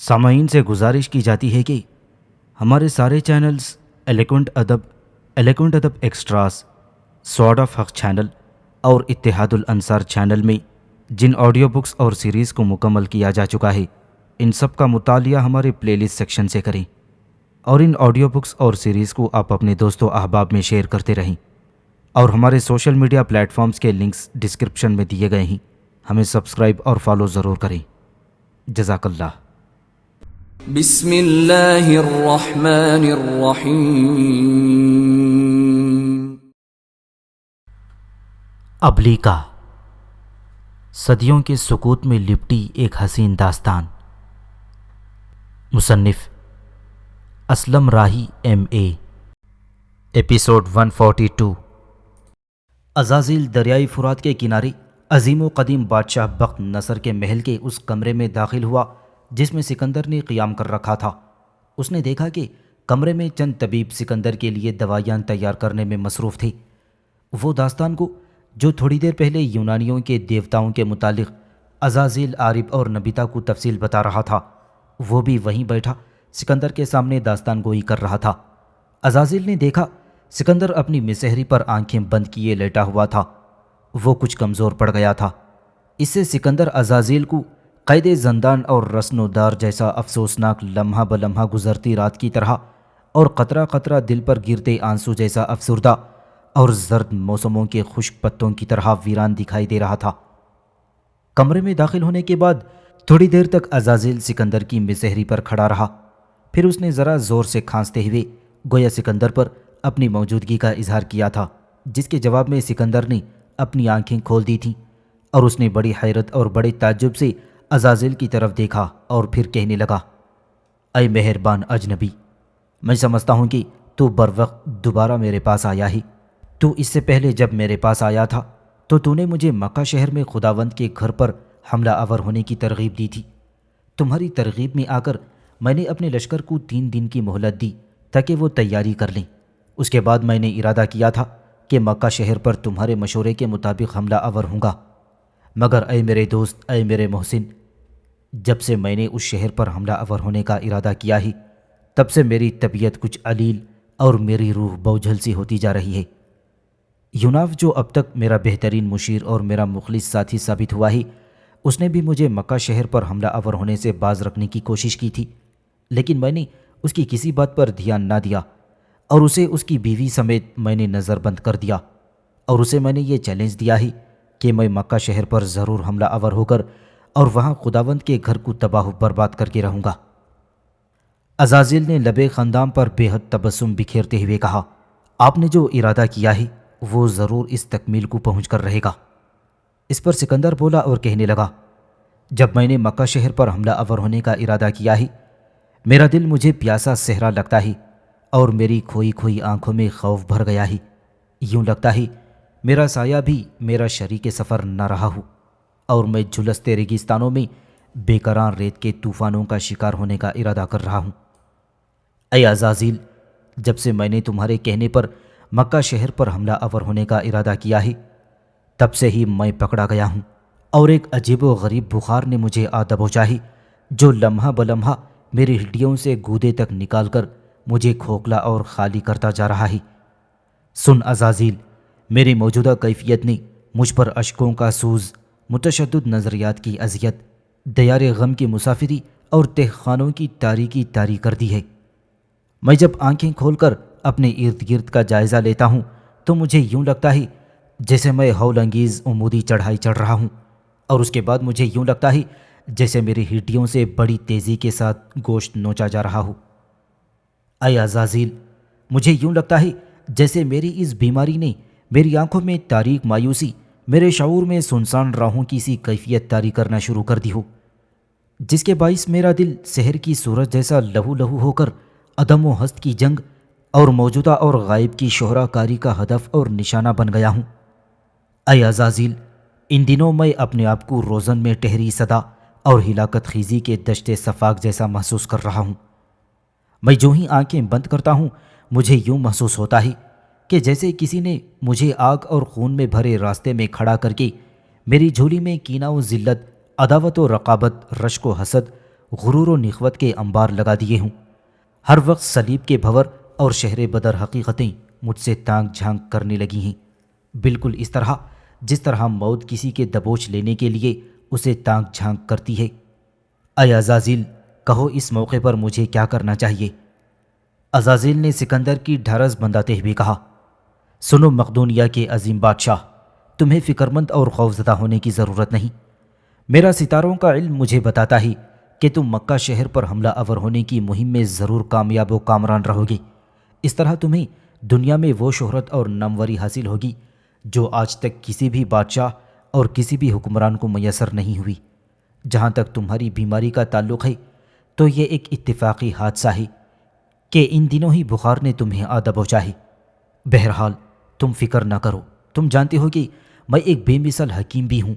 سامعین سے گزارش کی جاتی ہے کہ ہمارے سارے چینلز الیکونٹ ادب ایکسٹراز، سوارڈ آف حق چینل اور اتحاد الانصار چینل میں جن آڈیو بکس اور سیریز کو مکمل کیا جا چکا ہے، ان سب کا مطالعہ ہمارے پلے لسٹ سیکشن سے کریں اور ان آڈیو بکس اور سیریز کو آپ اپنے دوست و احباب میں شیئر کرتے رہیں، اور ہمارے سوشل میڈیا پلیٹ فارمز کے لنکس ڈسکرپشن میں دیے گئے ہیں، ہمیں سبسکرائب اور فالو ضرور کریں۔ جزاک اللہ۔ بسم اللہ الرحمن الرحیم۔ ابلیکا، صدیوں کے سکوت میں لپٹی ایک حسین داستان۔ مصنف اسلم راہی MA۔ ایپیسوڈ 142۔ عزازیل دریائے فرات کے کنارے عظیم و قدیم بادشاہ بخت نصر کے محل کے اس کمرے میں داخل ہوا جس میں سکندر نے قیام کر رکھا تھا۔ اس نے دیکھا کہ کمرے میں چند طبیب سکندر کے لیے دوائیاں تیار کرنے میں مصروف تھے۔ وہ داستان کو جو تھوڑی دیر پہلے یونانیوں کے دیوتاؤں کے متعلق عزازیل، عارب اور نبیتا کو تفصیل بتا رہا تھا، وہ بھی وہیں بیٹھا سکندر کے سامنے داستان گوئی کر رہا تھا۔ عزازیل نے دیکھا سکندر اپنی مسحری پر آنکھیں بند کیے لیٹا ہوا تھا۔ وہ کچھ کمزور پڑ گیا تھا۔ اس سے سکندر عزازیل کو قید زندان اور رسن و دار جیسا افسوسناک لمحہ بلمحہ گزرتی رات کی طرح اور قطرہ قطرہ دل پر گرتے آنسو جیسا افسردہ اور زرد موسموں کے خشک پتوں کی طرح ویران دکھائی دے رہا تھا۔ کمرے میں داخل ہونے کے بعد تھوڑی دیر تک عزازیل سکندر کی مسحری پر کھڑا رہا، پھر اس نے ذرا زور سے کھانستے ہوئے گویا سکندر پر اپنی موجودگی کا اظہار کیا تھا، جس کے جواب میں سکندر نے اپنی آنکھیں کھول دی تھیں اور اس نے بڑی حیرت اور بڑے تعجب سے عزازیل کی طرف دیکھا اور پھر کہنے لگا، اے مہربان اجنبی، میں سمجھتا ہوں کہ تو بر وقت دوبارہ میرے پاس آیا ہی۔ تو اس سے پہلے جب میرے پاس آیا تھا تو نے مجھے مکہ شہر میں خداوند کے گھر پر حملہ آور ہونے کی ترغیب دی تھی۔ تمہاری ترغیب میں آ کر میں نے اپنے لشکر کو 3 دن کی مہلت دی تاکہ وہ تیاری کر لیں۔ اس کے بعد میں نے ارادہ کیا تھا کہ مکہ شہر پر تمہارے مشورے کے مطابق حملہ آور ہوں گا، مگر اے میرے دوست، اے میرے محسن، جب سے میں نے اس شہر پر حملہ آور ہونے کا ارادہ کیا ہی تب سے میری طبیعت کچھ علیل اور میری روح بوجھل سی ہوتی جا رہی ہے۔ یوناف جو اب تک میرا بہترین مشیر اور میرا مخلص ساتھی ثابت ہوا ہی، اس نے بھی مجھے مکہ شہر پر حملہ آور ہونے سے باز رکھنے کی کوشش کی تھی، لیکن میں نے اس کی کسی بات پر دھیان نہ دیا اور اسے اس کی بیوی سمیت میں نے نظر بند کر دیا، اور اسے میں نے یہ چیلنج دیا ہی کہ میں مکہ شہر پر ضرور حملہ آور ہو کر اور وہاں خداوند کے گھر کو تباہ و برباد کر کے رہوں گا۔ عزازیل نے لبے خندام پر بے حد تبسم بکھیرتے ہوئے کہا، آپ نے جو ارادہ کیا ہے وہ ضرور اس تکمیل کو پہنچ کر رہے گا۔ اس پر سکندر بولا اور کہنے لگا، جب میں نے مکہ شہر پر حملہ آور ہونے کا ارادہ کیا ہی، میرا دل مجھے پیاسا صحرا لگتا ہی اور میری کھوئی کھوئی آنکھوں میں خوف بھر گیا ہی، یوں لگتا ہی میرا سایہ بھی میرا شریک سفر نہ رہا ہو اور میں جھلستے ریگستانوں میں بے قرار ریت کے طوفانوں کا شکار ہونے کا ارادہ کر رہا ہوں۔ اے عزازیل، جب سے میں نے تمہارے کہنے پر مکہ شہر پر حملہ آور ہونے کا ارادہ کیا ہے تب سے ہی میں پکڑا گیا ہوں، اور ایک عجیب و غریب بخار نے مجھے آ دبوچا ہی جو لمحہ بلمحہ میری ہڈیوں سے گودے تک نکال کر مجھے کھوکھلا اور خالی کرتا جا رہا ہے۔ سن عزازیل، میری موجودہ کیفیت نے مجھ پر اشکوں کا سوز، متشدد نظریات کی اذیت، دیار غم کی مسافری اور تہ خانوں کی تاریکی طاری کر دی ہے۔ میں جب آنکھیں کھول کر اپنے ارد گرد کا جائزہ لیتا ہوں تو مجھے یوں لگتا ہے جیسے میں ہول انگیز عمودی چڑھائی چڑھ رہا ہوں، اور اس کے بعد مجھے یوں لگتا ہے جیسے میری ہڈیوں سے بڑی تیزی کے ساتھ گوشت نوچا جا رہا ہو۔ اے عزازیل، مجھے یوں لگتا ہے جیسے میری اس بیماری نے میری آنکھوں میں تاریک مایوسی، میرے شعور میں سنسان راہوں کی سی کیفیت طاری کرنا شروع کر دی ہو، جس کے باعث میرا دل سحر کی سورج جیسا لہو لہو ہو کر عدم و ہست کی جنگ اور موجودہ اور غائب کی شہرہ کاری کا ہدف اور نشانہ بن گیا ہوں۔ اے عزازیل، ان دنوں میں اپنے آپ کو روزن میں ٹہری صدا اور ہلاکت خیزی کے دشت صفاق جیسا محسوس کر رہا ہوں۔ میں جو ہی آنکھیں بند کرتا ہوں مجھے یوں محسوس ہوتا ہے کہ جیسے کسی نے مجھے آگ اور خون میں بھرے راستے میں کھڑا کر کے میری جھولی میں کینہ و ذلت، عداوت و رقابت، رشک و حسد غرور و نخوت کے انبار لگا دیے ہوں۔ ہر وقت صلیب کے بھور اور شہر بدر حقیقتیں مجھ سے تانگ جھانک کرنے لگی ہیں، بالکل اس طرح جس طرح موت کسی کے دبوچ لینے کے لیے اسے تانگ جھانک کرتی ہے۔ اے عزازیل، کہو اس موقع پر مجھے کیا کرنا چاہیے؟ عزازیل نے سکندر کی ڈھارس بندھاتے ہوئے کہا، سنو مقدونیہ کے عظیم بادشاہ، تمہیں فکرمند اور خوفزدہ ہونے کی ضرورت نہیں۔ میرا ستاروں کا علم مجھے بتاتا ہے کہ تم مکہ شہر پر حملہ آور ہونے کی مہم میں ضرور کامیاب و کامران رہو گے۔ اس طرح تمہیں دنیا میں وہ شہرت اور ناموری حاصل ہوگی جو آج تک کسی بھی بادشاہ اور کسی بھی حکمران کو میسر نہیں ہوئی۔ جہاں تک تمہاری بیماری کا تعلق ہے تو یہ ایک اتفاقی حادثہ ہے کہ ان دنوں ہی بخار نے تمہیں آ دبوچا ہے۔ بہرحال تم فکر نہ کرو، تم جانتے ہو کہ میں ایک بے مثال حکیم بھی ہوں۔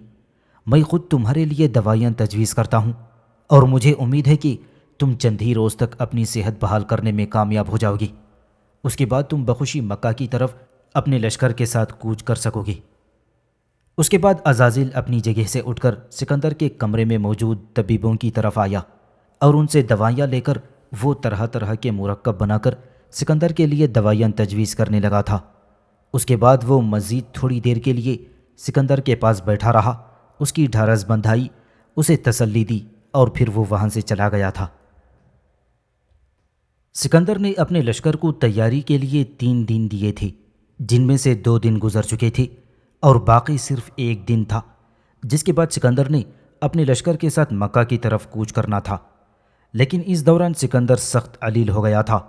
میں خود تمہارے لیے دوائیاں تجویز کرتا ہوں اور مجھے امید ہے کہ تم چند ہی روز تک اپنی صحت بحال کرنے میں کامیاب ہو جاؤ گے۔ اس کے بعد تم بخوشی مکہ کی طرف اپنے لشکر کے ساتھ کوچ کر سکو گے۔ اس کے بعد عزازیل اپنی جگہ سے اٹھ کر سکندر کے کمرے میں موجود طبیبوں کی طرف آیا اور ان سے دوائیاں لے کر وہ طرح طرح کے مرکب بنا کر سکندر کے لیے دوائیاں تجویز کرنے لگا تھا۔ اس کے بعد وہ مزید تھوڑی دیر کے لیے سکندر کے پاس بیٹھا رہا، اس کی ڈھارس بندھائی، اسے تسلی دی اور پھر وہ وہاں سے چلا گیا تھا۔ سکندر نے اپنے لشکر کو تیاری کے لیے 3 دن دیے تھے، جن میں سے 2 دن گزر چکے تھے اور باقی صرف 1 دن تھا، جس کے بعد سکندر نے اپنے لشکر کے ساتھ مکہ کی طرف کوچ کرنا تھا۔ لیکن اس دوران سکندر سخت علیل ہو گیا تھا۔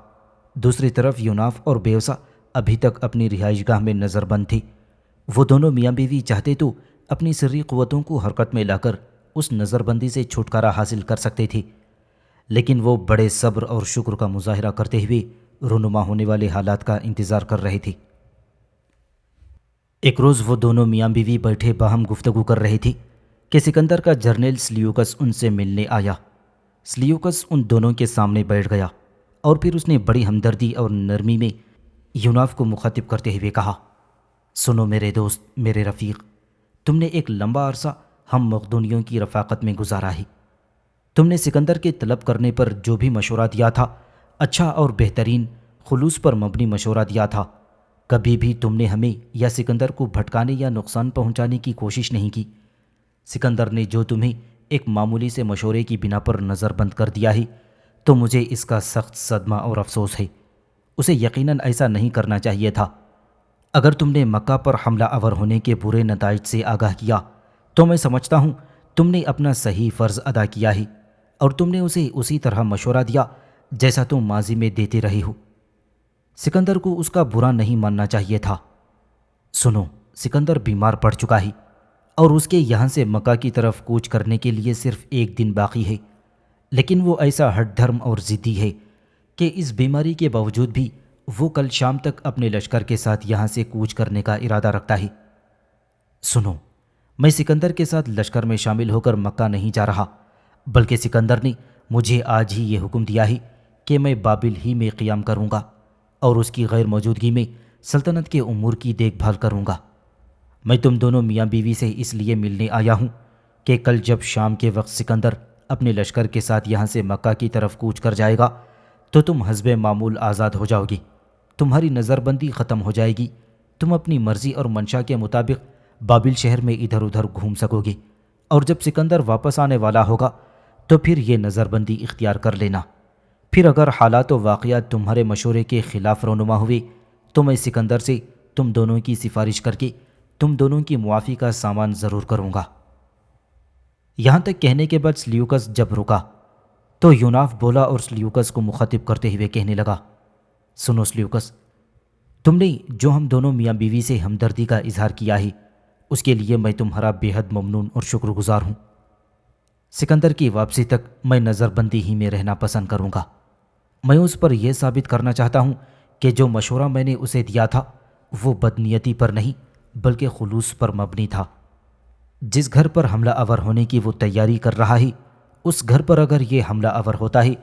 دوسری طرف یوناف اور بیوسا ابھی تک اپنی رہائش گاہ میں نظر بند تھے۔ وہ دونوں میاں بیوی چاہتے تو اپنی سری قوتوں کو حرکت میں لا کر اس نظر بندی سے چھٹکارا حاصل کر سکتے تھے، لیکن وہ بڑے صبر اور شکر کا مظاہرہ کرتے ہوئے رونما ہونے والے حالات کا انتظار کر رہے تھے۔ ایک روز وہ دونوں میاں بیوی بیٹھے باہم گفتگو کر رہے تھے کہ سکندر کا جرنیل سلیوکس ان سے ملنے آیا۔ سلیوکس ان دونوں کے سامنے بیٹھ گیا اور پھر اس نے بڑی ہمدردی اور نرمی میں یوناف کو مخاطب کرتے ہوئے کہا، سنو میرے دوست، میرے رفیق، تم نے ایک لمبا عرصہ ہم مقدونیوں کی رفاقت میں گزارا ہے۔ تم نے سکندر کے طلب کرنے پر جو بھی مشورہ دیا تھا، اچھا اور بہترین خلوص پر مبنی مشورہ دیا تھا۔ کبھی بھی تم نے ہمیں یا سکندر کو بھٹکانے یا نقصان پہنچانے کی کوشش نہیں کی۔ سکندر نے جو تمہیں ایک معمولی سے مشورے کی بنا پر نظر بند کر دیا ہے تو مجھے اس کا سخت صدمہ اور افسوس ہے۔ اسے یقیناً ایسا نہیں کرنا چاہیے تھا۔ اگر تم نے مکہ پر حملہ آور ہونے کے برے نتائج سے آگاہ کیا تو میں سمجھتا ہوں تم نے اپنا صحیح فرض ادا کیا ہے اور تم نے اسے اسی طرح مشورہ دیا جیسا تم ماضی میں دیتے رہے ہو۔ سکندر کو اس کا برا نہیں ماننا چاہیے تھا۔ سنو، سکندر بیمار پڑ چکا ہے اور اس کے یہاں سے مکہ کی طرف کوچ کرنے کے لیے صرف 1 دن باقی ہے، لیکن وہ ایسا ہٹ دھرم اور ضدی ہے کہ اس بیماری کے باوجود بھی وہ کل شام تک اپنے لشکر کے ساتھ یہاں سے کوچ کرنے کا ارادہ رکھتا ہے۔ سنو، میں سکندر کے ساتھ لشکر میں شامل ہو کر مکہ نہیں جا رہا، بلکہ سکندر نے مجھے آج ہی یہ حکم دیا ہے کہ میں بابل ہی میں قیام کروں گا اور اس کی غیر موجودگی میں سلطنت کے امور کی دیکھ بھال کروں گا۔ میں تم دونوں میاں بیوی سے اس لیے ملنے آیا ہوں کہ کل جب شام کے وقت سکندر اپنے لشکر کے ساتھ یہاں سے مکہ کی طرف کوچ کر جائے گا تو تم حسب معمول آزاد ہو جاؤ گے، تمہاری نظر بندی ختم ہو جائے گی، تم اپنی مرضی اور منشا کے مطابق بابل شہر میں ادھر ادھر گھوم سکو گے، اور جب سکندر واپس آنے والا ہوگا تو پھر یہ نظر بندی اختیار کر لینا۔ پھر اگر حالات و واقعات تمہارے مشورے کے خلاف رونما ہوئے تو میں سکندر سے تم دونوں کی سفارش کر کے تم دونوں کی معافی کا سامان ضرور کروں گا۔ یہاں تک کہنے کے بعد سلیوکس جب رکا تو یوناف بولا اور سلیوکس کو مخاطب کرتے ہوئے کہنے لگا، سنو سلیوکس، تم نے جو ہم دونوں میاں بیوی سے ہمدردی کا اظہار کیا ہے اس کے لیے میں تمہارا بے حد ممنون اور شکر گزار ہوں۔ سکندر کی واپسی تک میں نظر بندی ہی میں رہنا پسند کروں گا۔ میں اس پر یہ ثابت کرنا چاہتا ہوں کہ جو مشورہ میں نے اسے دیا تھا وہ بدنیتی پر نہیں بلکہ خلوص پر مبنی تھا۔ جس گھر پر حملہ آور ہونے کی وہ تیاری کر رہا ہے، اس گھر پر اگر یہ حملہ آور ہوتا ہے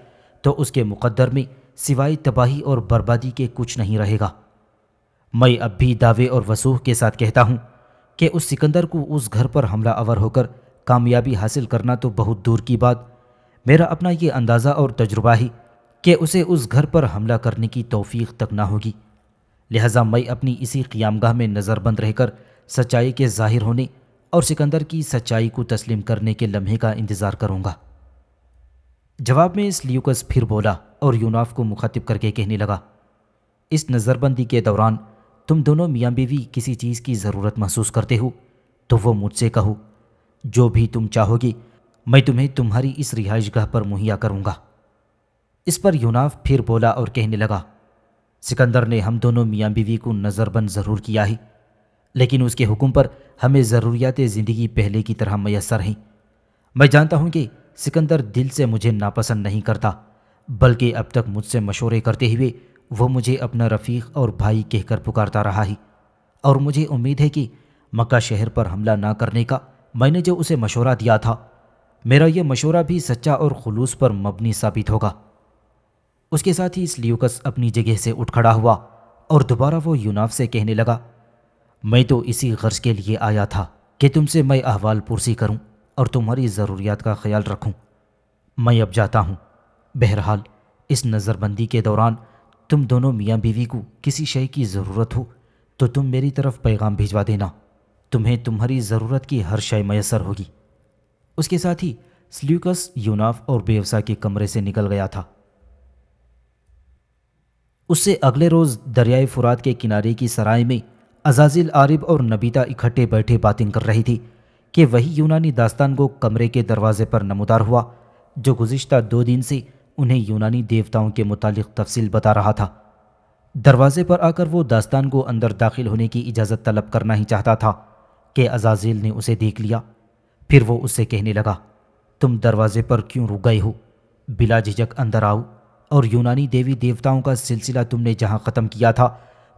تو اس کے مقدر میں سوائے تباہی اور بربادی کے کچھ نہیں رہے گا۔ میں اب بھی دعوے اور وثوق کے ساتھ کہتا ہوں کہ اس سکندر کو اس گھر پر حملہ آور ہو کر کامیابی حاصل کرنا تو بہت دور کی بات، میرا اپنا یہ اندازہ اور تجربہ ہے کہ اسے اس گھر پر حملہ کرنے کی توفیق تک نہ ہوگی، لہٰذا میں اپنی اسی قیامگاہ میں نظر بند رہ کر سچائی کے ظاہر ہونے اور سکندر کی سچائی کو تسلیم کرنے کے لمحے کا انتظار کروں گا۔ جواب میں سلیوکس پھر بولا اور یوناف کو مخاطب کر کے کہنے لگا، اس نظر بندی کے دوران تم دونوں میاں بیوی کسی چیز کی ضرورت محسوس کرتے ہو تو وہ مجھ سے کہو، جو بھی تم چاہو گی میں تمہیں تمہاری اس رہائش گاہ پر مہیا کروں گا۔ اس پر یوناف پھر بولا اور کہنے لگا، سکندر نے ہم دونوں میاں بیوی کو نظر بند ضرور کیا ہے، لیکن اس کے حکم پر ہمیں ضروریات زندگی پہلے کی طرح میسر ہیں۔ میں جانتا ہوں کہ سکندر دل سے مجھے ناپسند نہیں کرتا، بلکہ اب تک مجھ سے مشورے کرتے ہوئے وہ مجھے اپنا رفیق اور بھائی کہہ کر پکارتا رہا ہے، اور مجھے امید ہے کہ مکہ شہر پر حملہ نہ کرنے کا میں نے جو اسے مشورہ دیا تھا، میرا یہ مشورہ بھی سچا اور خلوص پر مبنی ثابت ہوگا۔ اس کے ساتھ ہی سلیوکس اپنی جگہ سے اٹھ کھڑا ہوا اور دوبارہ وہ یوناف سے کہنے لگا، میں تو اسی غرض کے لیے آیا تھا کہ تم سے میں احوال پرسی کروں اور تمہاری ضروریات کا خیال رکھوں۔ میں اب جاتا ہوں۔ بہرحال اس نظر بندی کے دوران تم دونوں میاں بیوی کو کسی شے کی ضرورت ہو تو تم میری طرف پیغام بھیجوا دینا، تمہیں تمہاری ضرورت کی ہر شے میسر ہوگی۔ اس کے ساتھ ہی سلیوکس یوناف اور بیوسا کے کمرے سے نکل گیا تھا۔ اس سے اگلے روز دریائے فرات کے کنارے کی سرائے میں عزازیل، عارب اور نبیتا اکٹھے بیٹھے باتیں کر رہی تھی کہ وہی یونانی داستان گو کمرے کے دروازے پر نمودار ہوا جو گزشتہ 2 دن سے انہیں یونانی دیوتاؤں کے متعلق تفصیل بتا رہا تھا۔ دروازے پر آ کر وہ داستان کو اندر داخل ہونے کی اجازت طلب کرنا ہی چاہتا تھا کہ عزازیل نے اسے دیکھ لیا۔ پھر وہ اس سے کہنے لگا، تم دروازے پر کیوں رک گئے ہو؟ بلا جھجک اندر آؤ اور یونانی دیوی دیوتاؤں کا سلسلہ تم نے جہاں ختم کیا تھا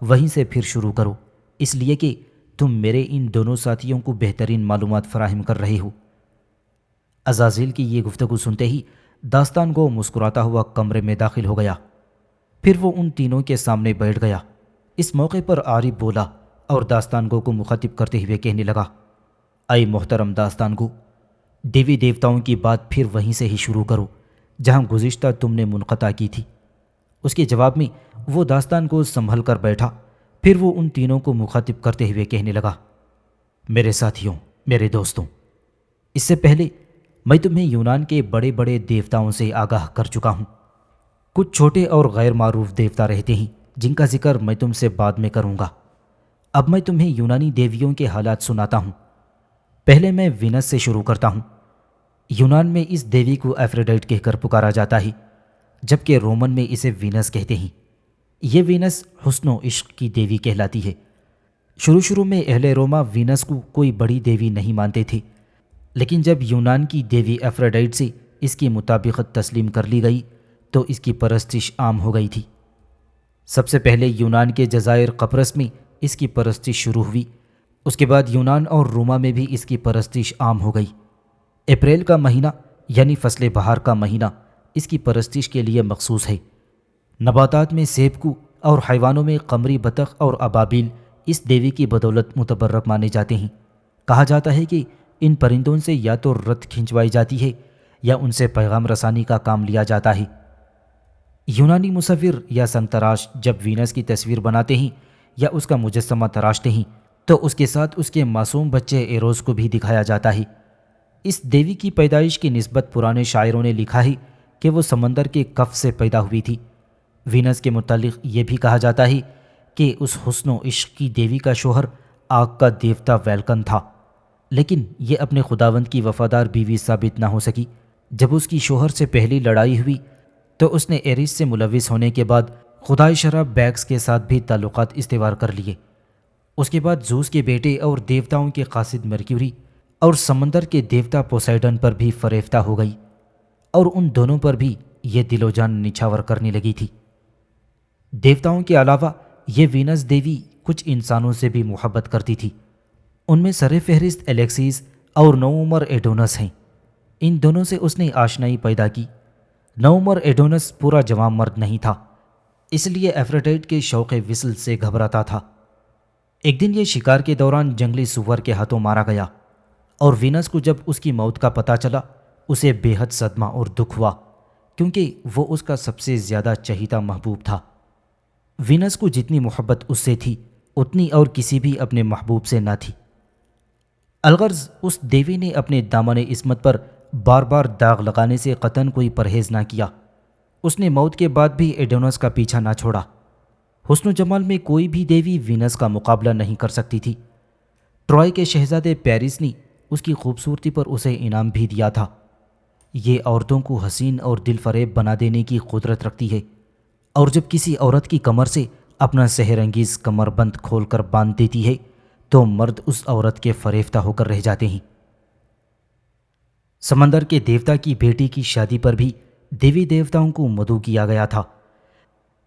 وہیں سے پھر شروع کرو، اس لیے کہ تم میرے ان دونوں ساتھیوں کو بہترین معلومات فراہم کر رہے ہو۔ عزازیل کی یہ گفتگو سنتے ہی داستان گو مسکراتا ہوا کمرے میں داخل ہو گیا، پھر وہ ان تینوں کے سامنے بیٹھ گیا۔ اس موقع پر عارب بولا اور داستان گو کو مخاطب کرتے ہوئے کہنے لگا، اے محترم داستان گو، دیوی دیوتاؤں کی بات پھر وہیں سے ہی شروع کرو جہاں گزشتہ تم نے منقطع کی تھی۔ اس کے جواب میں وہ داستان کو سنبھل کر بیٹھا، پھر وہ ان تینوں کو مخاطب کرتے ہوئے کہنے لگا، میرے ساتھیوں، میرے دوستوں، اس سے پہلے میں تمہیں یونان کے بڑے بڑے دیوتاؤں سے آگاہ کر چکا ہوں۔ کچھ چھوٹے اور غیر معروف دیوتا رہتے ہیں جن کا ذکر میں تم سے بعد میں کروں گا۔ اب میں تمہیں یونانی دیویوں کے حالات سناتا ہوں۔ پہلے میں وینس سے شروع کرتا ہوں۔ یونان میں اس دیوی کو ایفروڈائٹ کہہ کر پکارا جاتا ہے، جبکہ رومن میں اسے وینس کہتے ہیں۔ یہ وینس حسن و عشق کی دیوی کہلاتی ہے۔ شروع میں اہل روما وینس کو کوئی بڑی دیوی نہیں مانتے تھے، لیکن جب یونان کی دیوی ایفروڈائٹ سے اس کی مطابقت تسلیم کر لی گئی تو اس کی پرستش عام ہو گئی تھی۔ سب سے پہلے یونان کے جزائر قبرص میں اس کی پرستش شروع ہوئی، اس کے بعد یونان اور روما میں بھی اس کی پرستش عام ہو گئی۔ اپریل کا مہینہ یعنی فصل بہار کا مہینہ اس کی پرستش کے لیے مخصوص ہے۔ نباتات میں سیب کو اور حیوانوں میں قمری بطخ اور ابابیل اس دیوی کی بدولت متبرک مانے جاتے ہیں۔ کہا جاتا ہے کہ ان پرندوں سے یا تو رت کھنچوائی جاتی ہے یا ان سے پیغام رسانی کا کام لیا جاتا ہے۔ یونانی مصور یا سنگ تراش جب وینس کی تصویر بناتے ہیں یا اس کا مجسمہ تراشتے ہیں تو اس کے ساتھ اس کے معصوم بچے ایروس کو بھی دکھایا جاتا ہے۔ اس دیوی کی پیدائش کی نسبت پرانے شاعروں نے لکھا ہے کہ وہ سمندر کے کف سے پیدا ہوئی تھی۔ وینس کے متعلق یہ بھی کہا جاتا ہے کہ اس حسن و عشق کی دیوی کا شوہر آگ کا دیوتا ویلکن تھا، لیکن یہ اپنے خداوند کی وفادار بیوی ثابت نہ ہو سکی۔ جب اس کی شوہر سے پہلی لڑائی ہوئی تو اس نے ایریس سے ملوث ہونے کے بعد خدائے شراب بیکس کے ساتھ بھی تعلقات استوار کر لیے۔ اس کے بعد زوس کے بیٹے اور دیوتاؤں کے قاصد مرکیوری اور سمندر کے دیوتا پوسیڈن پر بھی فریفتہ ہو گئی، اور ان دونوں پر بھی یہ دل و جان نچھاور کرنے لگی تھی۔ دیوتاؤں کے علاوہ یہ وینس دیوی کچھ انسانوں سے بھی محبت کرتی تھی۔ ان میں سر فہرست الیکسیس اور نوعمر ایڈونس ہیں۔ ان دونوں سے اس نے آشنائی پیدا کی۔ نوعمر ایڈونس پورا جوان مرد نہیں تھا، اس لیے ایفروڈائٹ کے شوق وصل سے گھبراتا تھا۔ ایک دن یہ شکار کے دوران جنگلی سور کے ہاتھوں مارا گیا، اور وینس کو جب اس کی موت کا پتہ چلا اسے بے حد صدمہ اور دکھ ہوا، کیونکہ وہ اس کا سب سے زیادہ چہیتا محبوب تھا۔ وینس کو جتنی محبت اس سے تھی اتنی اور کسی بھی اپنے محبوب سے نہ تھی۔ الغرض اس دیوی نے اپنے دامن عصمت پر بار بار داغ لگانے سے قطعاً کوئی پرہیز نہ کیا۔ اس نے موت کے بعد بھی ایڈونس کا پیچھا نہ چھوڑا۔ حسن و جمال میں کوئی بھی دیوی وینس کا مقابلہ نہیں کر سکتی تھی۔ ٹرائے کے شہزادے پیرس نے اس کی خوبصورتی پر اسے انعام بھی دیا تھا۔ یہ عورتوں کو حسین اور دل فریب بنا دینے کی قدرت رکھتی ہے، اور جب کسی عورت کی کمر سے اپنا سحر انگیز کمر بند کھول کر باندھ دیتی ہے تو مرد اس عورت کے فریفتہ ہو کر رہ جاتے ہیں۔ سمندر کے دیوتا کی بیٹی کی شادی پر بھی دیوی دیوتاؤں کو مدعو کیا گیا تھا،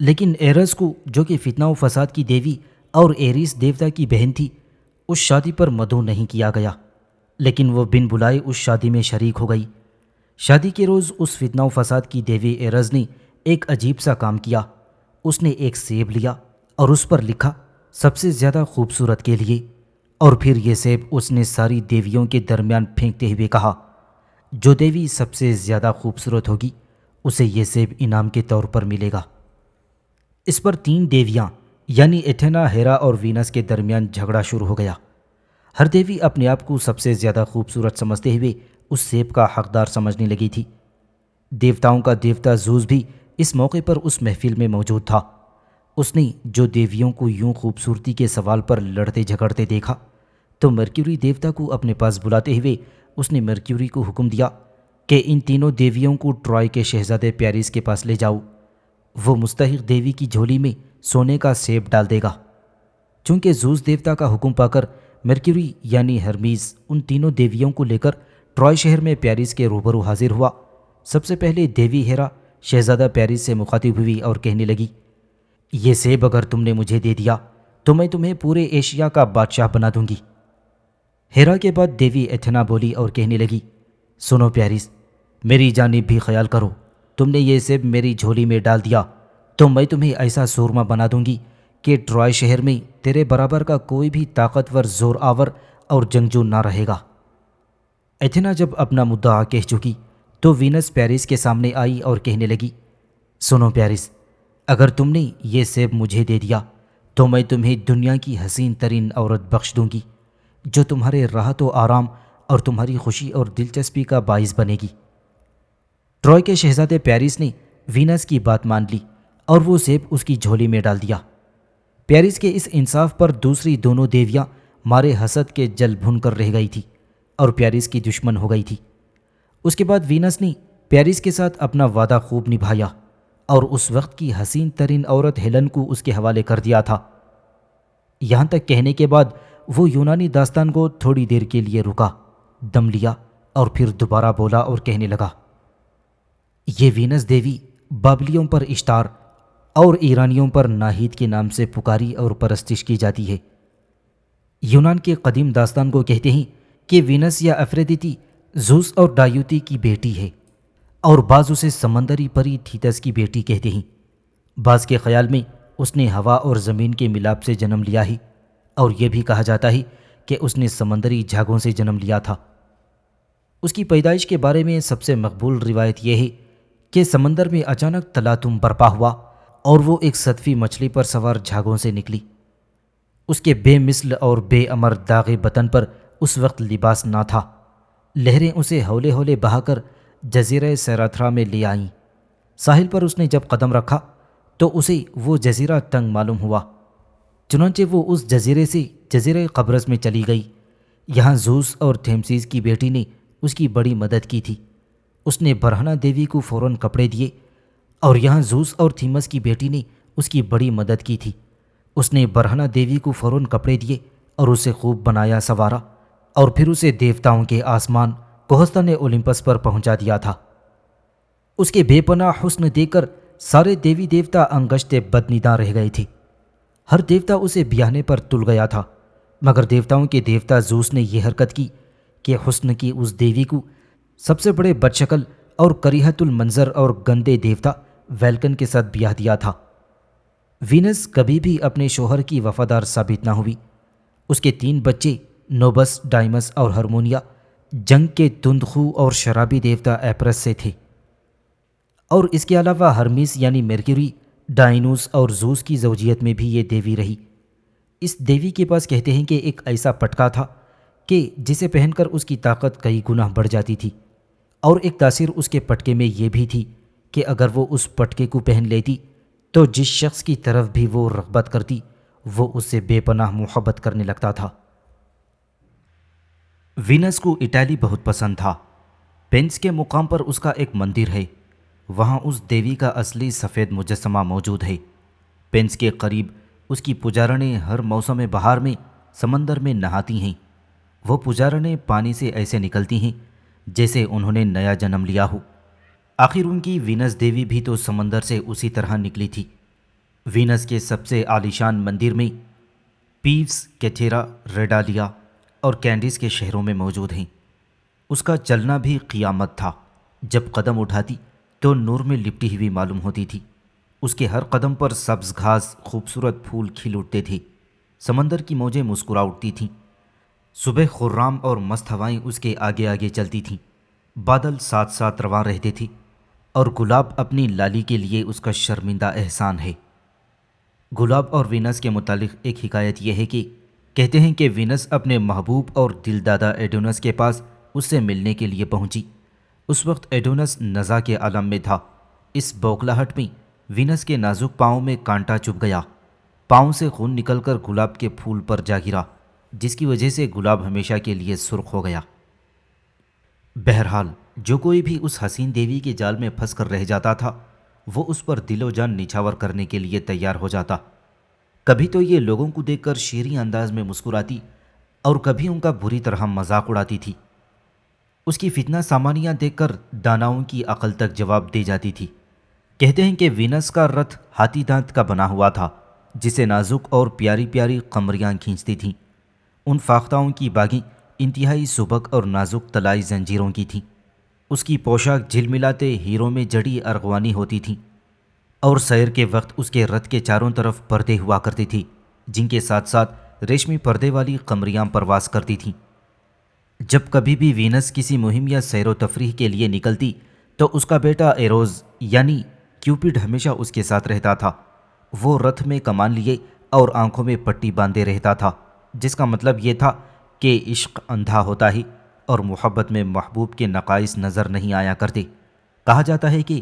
لیکن ایرس کو، جو کہ فتنہ و فساد کی دیوی اور ایریس دیوتا کی بہن تھی، اس شادی پر مدعو نہیں کیا گیا، لیکن وہ بن بلائے اس شادی میں شریک ہو گئی۔ شادی کے روز اس فتنہ و فساد کی دیوی ایرز نے ایک عجیب سا کام کیا۔ اس نے ایک سیب لیا اور اس پر لکھا سب سے زیادہ خوبصورت کے لیے، اور پھر یہ سیب اس نے ساری دیویوں کے درمیان پھینکتے ہوئے کہا، جو دیوی سب سے زیادہ خوبصورت ہوگی اسے یہ سیب انعام کے طور پر ملے گا۔ اس پر 3 دیویاں یعنی ایتھنا، ہیرا اور وینس کے درمیان جھگڑا شروع ہو گیا۔ ہر دیوی اپنے آپ کو سب سے زیادہ خوبصورت سمجھتے ہوئے اس سیب کا حقدار سمجھنے لگی تھی۔ دیوتاؤں کا دیوتا زوس بھی اس موقع پر اس محفل میں موجود تھا۔ اس نے جو دیویوں کو یوں خوبصورتی کے سوال پر لڑتے جھگڑتے دیکھا تو مرکیوری دیوتا کو اپنے پاس بلاتے ہوئے اس نے مرکیوری کو حکم دیا کہ ان تینوں دیویوں کو ٹرائے کے شہزادے پیرس کے پاس لے جاؤ، وہ مستحق دیوی کی جھولی میں سونے کا سیب ڈال دے گا۔ چونکہ زوس دیوتا کا حکم پا کر مرکیوری یعنی ہرمیز ان تینوں دیویوں کو لے کر ٹرائے شہر میں پیرس کے روبرو حاضر ہوا، سب سے پہلے دیوی ہیرا شہزادہ پیرس سے مخاطب ہوئی اور کہنے لگی، یہ سیب اگر تم نے مجھے دے دیا تو میں تمہیں پورے ایشیا کا بادشاہ بنا دوں گی۔ ہیرا کے بعد دیوی ایتھنا بولی اور کہنے لگی، سنو پیرس، میری جانب بھی خیال کرو، تم نے یہ سیب میری جھولی میں ڈال دیا تو میں تمہیں ایسا سورما بنا دوں گی کہ ٹرائے شہر میں تیرے برابر کا کوئی بھی طاقتور، زور آور اور جنگجو نہ رہے گا۔ ایتھنا جب اپنا مدعا کہہ چکی تو وینس پیرس کے سامنے آئی اور کہنے لگی، سنو پیرس، اگر تم نے یہ سیب مجھے دے دیا تو میں تمہیں دنیا کی حسین ترین عورت بخش دوں گی، جو تمہارے راحت و آرام اور تمہاری خوشی اور دلچسپی کا باعث بنے گی۔ ٹرائے کے شہزادے پیرس نے وینس کی بات مان لی اور وہ سیب اس کی جھولی میں ڈال دیا۔ پیرس کے اس انصاف پر دوسری دونوں دیویاں مارے حسد کے جل بھن کر رہ گئی تھی اور پیرس کی دشمن ہو گئی تھی۔ اس کے بعد وینس نے پیرس کے ساتھ اپنا وعدہ خوب نبھایا اور اس وقت کی حسین ترین عورت ہیلن کو اس کے حوالے کر دیا تھا۔ یہاں تک کہنے کے بعد وہ یونانی داستان کو تھوڑی دیر کے لیے رکا، دم لیا اور پھر دوبارہ بولا اور کہنے لگا، یہ وینس دیوی بابلیوں پر اشتار اور ایرانیوں پر ناہید کے نام سے پکاری اور پرستش کی جاتی ہے۔ یونان کے قدیم داستان کو کہتے ہیں کہ وینس یا افریدیتی زوس اور ڈایوتی کی بیٹی ہے، اور بعض اسے سمندری پری تھیتس کی بیٹی کہتے ہیں۔ بعض کے خیال میں اس نے ہوا اور زمین کے ملاپ سے جنم لیا ہے، اور یہ بھی کہا جاتا ہے کہ اس نے سمندری جھاگوں سے جنم لیا تھا۔ اس کی پیدائش کے بارے میں سب سے مقبول روایت یہ ہے کہ سمندر میں اچانک تلاطم برپا ہوا اور وہ ایک صدفی مچھلی پر سوار جھاگوں سے نکلی۔ اس کے بے مثل اور بے امر داغے بدن پر اس وقت لباس نہ تھا۔ لہریں اسے ہولے ہولے بہا کر جزیرہ سیراتھرا میں لے آئیں۔ ساحل پر اس نے جب قدم رکھا تو اسے وہ جزیرہ تنگ معلوم ہوا، چنانچہ وہ اس جزیرے سے جزیرہ قبرص میں چلی گئی۔ یہاں زوس اور تھیمسیس کی بیٹی نے اس کی بڑی مدد کی تھی۔ اس نے برہنہ دیوی کو فوراً کپڑے دیے، اور یہاں زوس اور تھیمس کی بیٹی نے اس کی بڑی مدد کی تھی۔ اس نے برہنہ دیوی کو فوراً کپڑے دیے اور اسے خوب بنایا سنوارا، اور پھر اسے دیوتاؤں کے آسمان کوہستان اولمپس پر پہنچا دیا تھا۔ اس کے بے پناہ حسن دیکھ کر سارے دیوی دیوتا انگشت بدنیداں رہ گئے تھے۔ ہر دیوتا اسے بیاہنے پر تل گیا تھا، مگر دیوتاؤں کے دیوتا زوس نے یہ حرکت کی کہ حسن کی اس دیوی کو سب سے بڑے بدشکل اور کریہت المنظر اور گندے دیوتا ویلکن کے ساتھ بیاہ دیا تھا۔ وینس کبھی بھی اپنے شوہر کی وفادار ثابت نہ ہوئی۔ اس کے 3 بچے نوبس، ڈائمس اور ہرمونیا جنگ کے تندخو اور شرابی دیوتا ایپرس سے تھے، اور اس کے علاوہ ہرمیس یعنی مرکیوری، ڈائنوس اور زوس کی زوجیت میں بھی یہ دیوی رہی۔ اس دیوی کے پاس کہتے ہیں کہ ایک ایسا پٹکا تھا کہ جسے پہن کر اس کی طاقت کئی گنا بڑھ جاتی تھی، اور ایک تاثیر اس کے پٹکے میں یہ بھی تھی کہ اگر وہ اس پٹکے کو پہن لیتی تو جس شخص کی طرف بھی وہ رغبت کرتی وہ اس سے بے پناہ محبت کرنے لگتا تھا۔ وینس کو اٹالی بہت پسند تھا۔ پینس کے مقام پر اس کا ایک مندر ہے، وہاں اس دیوی کا اصلی سفید مجسمہ موجود ہے۔ پینس کے قریب اس کی پجارنیں ہر موسم بہار میں سمندر میں نہاتی ہیں۔ وہ پجارنیں پانی سے ایسے نکلتی ہیں جیسے انہوں نے نیا جنم لیا ہو۔ آخر ان کی وینس دیوی بھی تو سمندر سے اسی طرح نکلی تھی۔ وینس کے سب سے عالیشان مندر میں پیوس، کیتھیرا، ریڈالیا اور کینڈیس کے شہروں میں موجود ہیں۔ اس کا چلنا بھی قیامت تھا، جب قدم اٹھاتی تو نور میں لپٹی ہوئی معلوم ہوتی تھی۔ اس کے ہر قدم پر سبز گھاس، خوبصورت پھول کھل اٹھتے تھے، سمندر کی موجیں مسکرا اٹھتی تھیں، صبح خرام اور مست ہوائیں اس کے آگے آگے چلتی تھیں، بادل ساتھ ساتھ رواں رہتے تھے، اور گلاب اپنی لالی کے لیے اس کا شرمندہ احسان ہے۔ گلاب اور وینس کے متعلق ایک حکایت یہ ہے کہ کہتے ہیں کہ وینس اپنے محبوب اور دل دادا ایڈونس کے پاس اس سے ملنے کے لیے پہنچی۔ اس وقت ایڈونس نزا کے عالم میں تھا۔ اس بوکھلاہٹ میں وینس کے نازک پاؤں میں کانٹا چبھ گیا، پاؤں سے خون نکل کر گلاب کے پھول پر جا گرا، جس کی وجہ سے گلاب ہمیشہ کے لیے سرخ ہو گیا۔ بہرحال جو کوئی بھی اس حسین دیوی کے جال میں پھنس کر رہ جاتا تھا وہ اس پر دل و جان نچھاور کرنے کے لیے تیار ہو جاتا۔ کبھی تو یہ لوگوں کو دیکھ کر شیریں انداز میں مسکراتی اور کبھی ان کا بری طرح مذاق اڑاتی تھی۔ اس کی فتنہ سامانیاں دیکھ کر داناؤں کی عقل تک جواب دے جاتی تھی۔ کہتے ہیں کہ وینس کا رتھ ہاتھی دانت کا بنا ہوا تھا جسے نازک اور پیاری پیاری قمریاں کھینچتی تھیں۔ ان فاختاؤں کی باگیں انتہائی سبک اور نازک طلائی زنجیروں کی تھیں۔ اس کی پوشاک جھلملاتے ہیروں میں جڑی ارغوانی ہوتی تھیں، اور سیر کے وقت اس کے رتھ کے چاروں طرف پردے ہوا کرتی تھی جن کے ساتھ ساتھ ریشمی پردے والی قمریاں پرواز کرتی تھیں۔ جب کبھی بھی وینس کسی مہم یا سیر و تفریح کے لیے نکلتی تو اس کا بیٹا ایروز یعنی کیوپڈ ہمیشہ اس کے ساتھ رہتا تھا۔ وہ رتھ میں کمان لیے اور آنکھوں میں پٹی باندھے رہتا تھا، جس کا مطلب یہ تھا کہ عشق اندھا ہوتا ہے اور محبت میں محبوب کے نقائص نظر نہیں آیا کرتے۔ کہا جاتا ہے کہ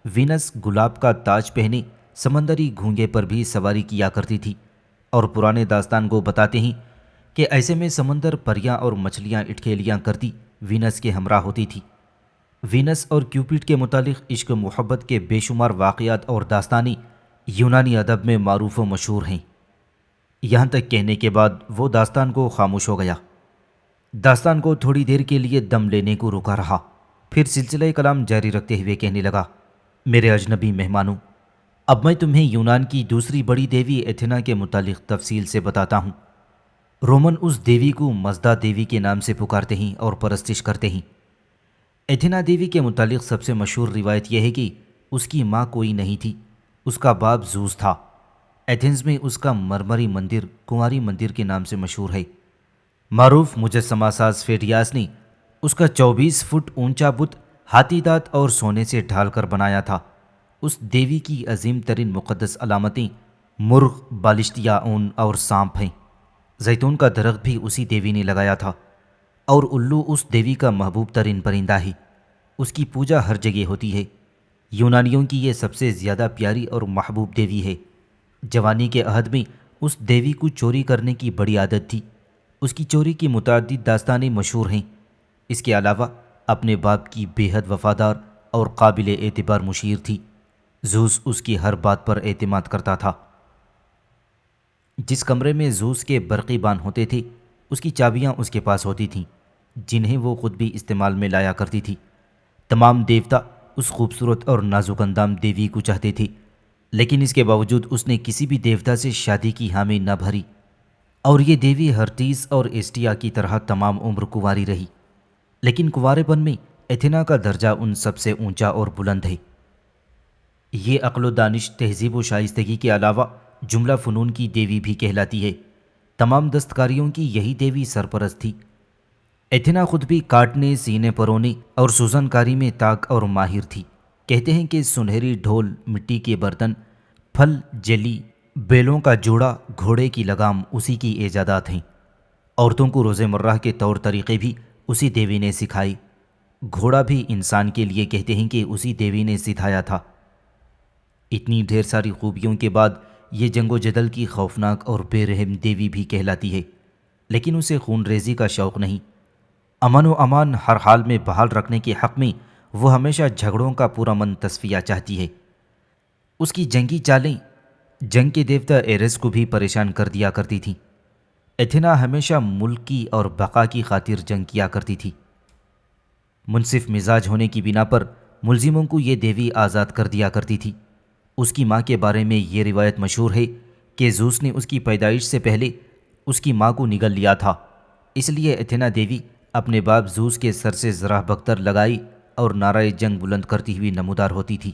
وینس گلاب کا تاج پہنے سمندری گھونگے پر بھی سواری کیا کرتی تھی، اور پرانے داستان کو بتاتے ہیں کہ ایسے میں سمندر پریاں اور مچھلیاں اٹکھیلیاں کرتی وینس کے ہمراہ ہوتی تھی۔ وینس اور کیوپڈ کے متعلق عشق و محبت کے بے شمار واقعات اور داستانیں یونانی ادب میں معروف و مشہور ہیں۔ یہاں تک کہنے کے بعد وہ داستان کو خاموش ہو گیا۔ داستان کو تھوڑی دیر کے لیے دم لینے کو رکا رہا، پھر سلسلہ کلام جاری رکھتے ہوئے کہنے لگا، میرے اجنبی مہمانوں، اب میں تمہیں یونان کی دوسری بڑی دیوی ایتھنا کے متعلق تفصیل سے بتاتا ہوں۔ رومن اس دیوی کو مزدا دیوی کے نام سے پکارتے ہیں اور پرستش کرتے ہیں۔ ایتھنا دیوی کے متعلق سب سے مشہور روایت یہ ہے کہ اس کی ماں کوئی نہیں تھی، اس کا باپ زوس تھا۔ ایتھنز میں اس کا مرمری مندر کنواری مندر کے نام سے مشہور ہے۔ معروف مجسمہ ساز فیڈیاس نے اس کا 24 فٹ اونچا بت ہاتھی دانت اور سونے سے ڈھال کر بنایا تھا۔ اس دیوی کی عظیم ترین مقدس علامتیں مرغ، بالشتیہ اون اور سانپ ہیں۔ زیتون کا درخت بھی اسی دیوی نے لگایا تھا، اور الو اس دیوی کا محبوب ترین پرندہ ہے۔ اس کی پوجا ہر جگہ ہوتی ہے۔ یونانیوں کی یہ سب سے زیادہ پیاری اور محبوب دیوی ہے۔ جوانی کے عہد میں اس دیوی کو چوری کرنے کی بڑی عادت تھی۔ اس کی چوری کی متعدد داستانیں مشہور ہیں۔ اس کے علاوہ اپنے باپ کی بے حد وفادار اور قابل اعتبار مشیر تھی۔ زوس اس کی ہر بات پر اعتماد کرتا تھا۔ جس کمرے میں زوس کے برقی بان ہوتے تھے اس کی چابیاں اس کے پاس ہوتی تھیں، جنہیں وہ خود بھی استعمال میں لایا کرتی تھی۔ تمام دیوتا اس خوبصورت اور نازک اندام دیوی کو چاہتے تھے، لیکن اس کے باوجود اس نے کسی بھی دیوتا سے شادی کی حامی نہ بھری، اور یہ دیوی ہرٹیس اور ایسٹیا کی طرح تمام عمر کنواری رہی۔ لیکن کنوارے پن میں ایتھنا کا درجہ ان سب سے اونچا اور بلند ہے۔ یہ عقل و دانش، تہذیب و شائستگی کے علاوہ جملہ فنون کی دیوی بھی کہلاتی ہے۔ تمام دستکاریوں کی یہی دیوی سرپرست تھی۔ ایتھنا خود بھی کاٹنے، سینے پرونے اور سوزن کاری میں طاق اور ماہر تھی۔ کہتے ہیں کہ سنہری ڈھول، مٹی کے برتن، پھل، جلی، بیلوں کا جوڑا، گھوڑے کی لگام اسی کی ایجادات ہیں۔ عورتوں کو روز مرہ کے طور طریقے بھی اسی دیوی نے سکھائے۔ گھوڑا بھی انسان کے لیے کہتے ہیں کہ اسی دیوی نے سکھایا تھا۔ اتنی ڈھیر ساری خوبیوں کے بعد یہ جنگ و جدل کی خوفناک اور بے رحم دیوی بھی کہلاتی ہے، لیکن اسے خون ریزی کا شوق نہیں۔ امن و امان ہر حال میں بحال رکھنے کے حق میں وہ ہمیشہ جھگڑوں کا پورا من تصفیہ چاہتی ہے۔ اس کی جنگی چالیں جنگ کے دیوتا ایرس کو بھی پریشان کر دیا کرتی تھیں۔ ایتھنا ہمیشہ ملک کی اور بقا کی خاطر جنگ کیا کرتی تھی۔ منصف مزاج ہونے کی بنا پر ملزموں کو یہ دیوی آزاد کر دیا کرتی تھی۔ اس کی ماں کے بارے میں یہ روایت مشہور ہے کہ زوس نے اس کی پیدائش سے پہلے اس کی ماں کو نگل لیا تھا، اس لیے ایتھنا دیوی اپنے باپ زوس کے سر سے زرہ بختر لگائی اور نعرہ جنگ بلند کرتی ہوئی نمودار ہوتی تھی۔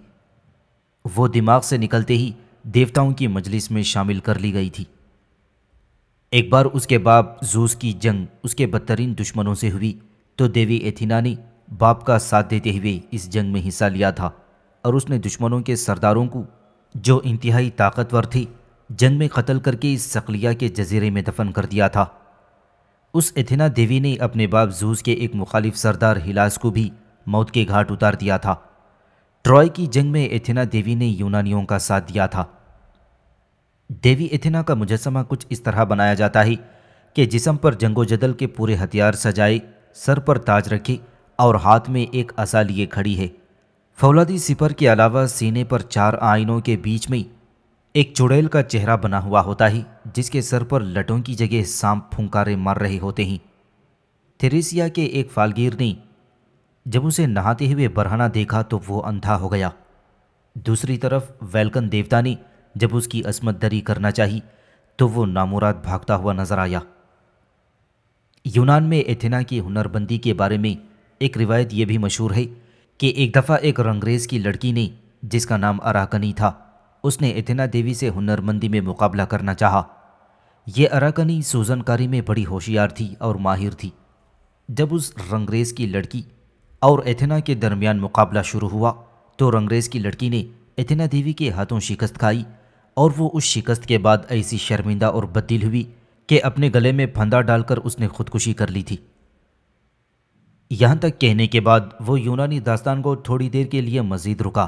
وہ دماغ سے نکلتے ہی دیوتاؤں کی مجلس میں شامل کر لی گئی تھی۔ ایک بار اس کے باپ زوس کی جنگ اس کے بدترین دشمنوں سے ہوئی تو دیوی ایتھنا نے باپ کا ساتھ دیتے ہوئے اس جنگ میں حصہ لیا تھا، اور اس نے دشمنوں کے سرداروں کو جو انتہائی طاقتور تھے جنگ میں قتل کر کے اس صقلیہ کے جزیرے میں دفن کر دیا تھا۔ اس ایتھنا دیوی نے اپنے باپ زوس کے ایک مخالف سردار ہیلاس کو بھی موت کے گھاٹ اتار دیا تھا۔ ٹروائے کی جنگ میں ایتھنا دیوی نے یونانیوں کا ساتھ دیا تھا۔ دیوی ایتھنا کا مجسمہ کچھ اس طرح بنایا جاتا ہے کہ جسم پر جنگ و جدل کے پورے ہتھیار سجائے، سر پر تاج رکھے اور ہاتھ میں ایک عصا لیے کھڑی ہے۔ فولادی سپر کے علاوہ سینے پر 4 آئینوں کے بیچ میں ایک چڑیل کا چہرہ بنا ہوا ہوتا ہے، جس کے سر پر لٹوں کی جگہ سانپ پھنکارے مار رہے ہوتے ہیں۔ تھریسیا کے ایک فالگیر نے جب اسے نہاتے ہوئے برہنہ دیکھا تو وہ اندھا ہو گیا۔ دوسری طرف ویلکن دیوتا نے جب اس کی عصمت دری کرنا چاہی تو وہ نامراد بھاگتا ہوا نظر آیا۔ یونان میں ایتھنا کی ہنر بندی کے بارے میں ایک روایت یہ بھی مشہور ہے کہ ایک دفعہ ایک رنگریز کی لڑکی نے، جس کا نام اراکنی تھا، اس نے ایتھنا دیوی سے ہنر مندی میں مقابلہ کرنا چاہا۔ یہ اراکنی سوزن کاری میں بڑی ہوشیار تھی اور ماہر تھی۔ جب اس رنگریز کی لڑکی اور ایتھنا کے درمیان مقابلہ شروع ہوا تو رنگریز کی لڑکی نے ایتھنا دیوی کے ہاتھوں شکست کھائی، اور وہ اس شکست کے بعد ایسی شرمندہ اور بددل ہوئی کہ اپنے گلے میں پھندا ڈال کر اس نے خودکشی کر لی تھی۔ یہاں تک کہنے کے بعد وہ یونانی داستان کو تھوڑی دیر کے لیے مزید رکا،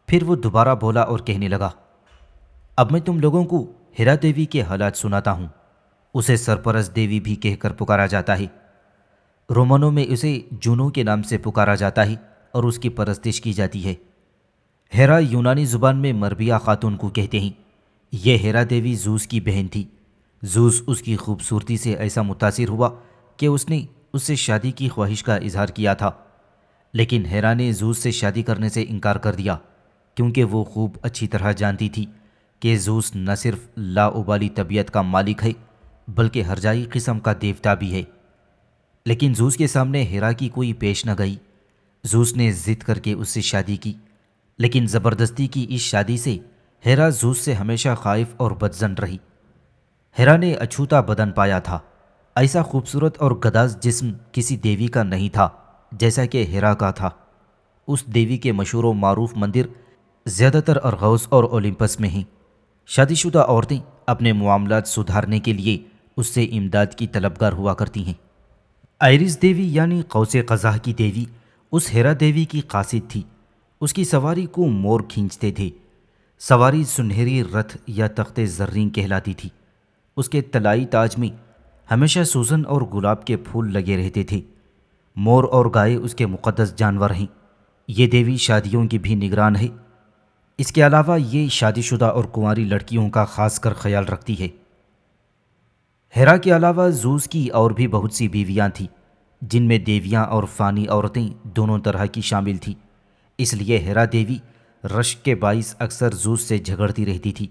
پھر وہ دوبارہ بولا اور کہنے لگا، اب میں تم لوگوں کو ہیرا دیوی کے حالات سناتا ہوں۔ اسے سرپرست دیوی بھی کہہ کر پکارا جاتا ہے۔ رومنوں میں اسے جونو کے نام سے پکارا جاتا ہے اور اس کی پرستش کی جاتی ہے۔ ہیرا یونانی زبان میں مربیہ خاتون کو کہتے ہیں۔ یہ ہیرا دیوی زوس کی بہن تھی۔ زوس اس کی خوبصورتی سے ایسا متاثر ہوا کہ اس نے اس سے شادی کی خواہش کا اظہار کیا تھا، لیکن ہیرا نے زوس سے شادی کرنے سے انکار کر دیا، کیونکہ وہ خوب اچھی طرح جانتی تھی کہ زوس نہ صرف لاابالی طبیعت کا مالک ہے بلکہ ہرجائی قسم کا دیوتا بھی ہے۔ لیکن زوس کے سامنے ہیرا کی کوئی پیش نہ گئی۔ زوس نے ضد کر کے اس سے شادی کی، لیکن زبردستی کی اس شادی سے ہیرا زوس سے ہمیشہ خائف اور بدظن رہی۔ ہیرا نے اچھوتا بدن پایا تھا۔ ایسا خوبصورت اور گداز جسم کسی دیوی کا نہیں تھا جیسا کہ ہیرا کا تھا۔ اس دیوی کے مشہور و معروف مندر زیادہ تر ارغوز اور اولمپس میں ہیں۔ شادی شدہ عورتیں اپنے معاملات سدھارنے کے لیے اس سے امداد کی طلبگار ہوا کرتی ہیں۔ آئرس دیوی یعنی قوس قزح کی دیوی اس ہیرا دیوی کی قاصد تھی۔ اس کی سواری کو مور کھینچتے تھے۔ سواری سنہری رتھ یا تخت زرین کہلاتی تھی۔ اس کے طلائی تاج میں ہمیشہ سوزن اور گلاب کے پھول لگے رہتے تھے۔ مور اور گائے اس کے مقدس جانور ہیں۔ یہ دیوی شادیوں کی بھی نگران ہے۔ اس کے علاوہ یہ شادی شدہ اور کنواری لڑکیوں کا خاص کر خیال رکھتی ہے۔ ہیرا کے علاوہ زوس کی اور بھی بہت سی بیویاں تھیں، جن میں دیویاں اور فانی عورتیں دونوں طرح کی شامل تھیں۔ اس لیے ہیرا دیوی رشک کے باعث اکثر زوس سے جھگڑتی رہتی تھی۔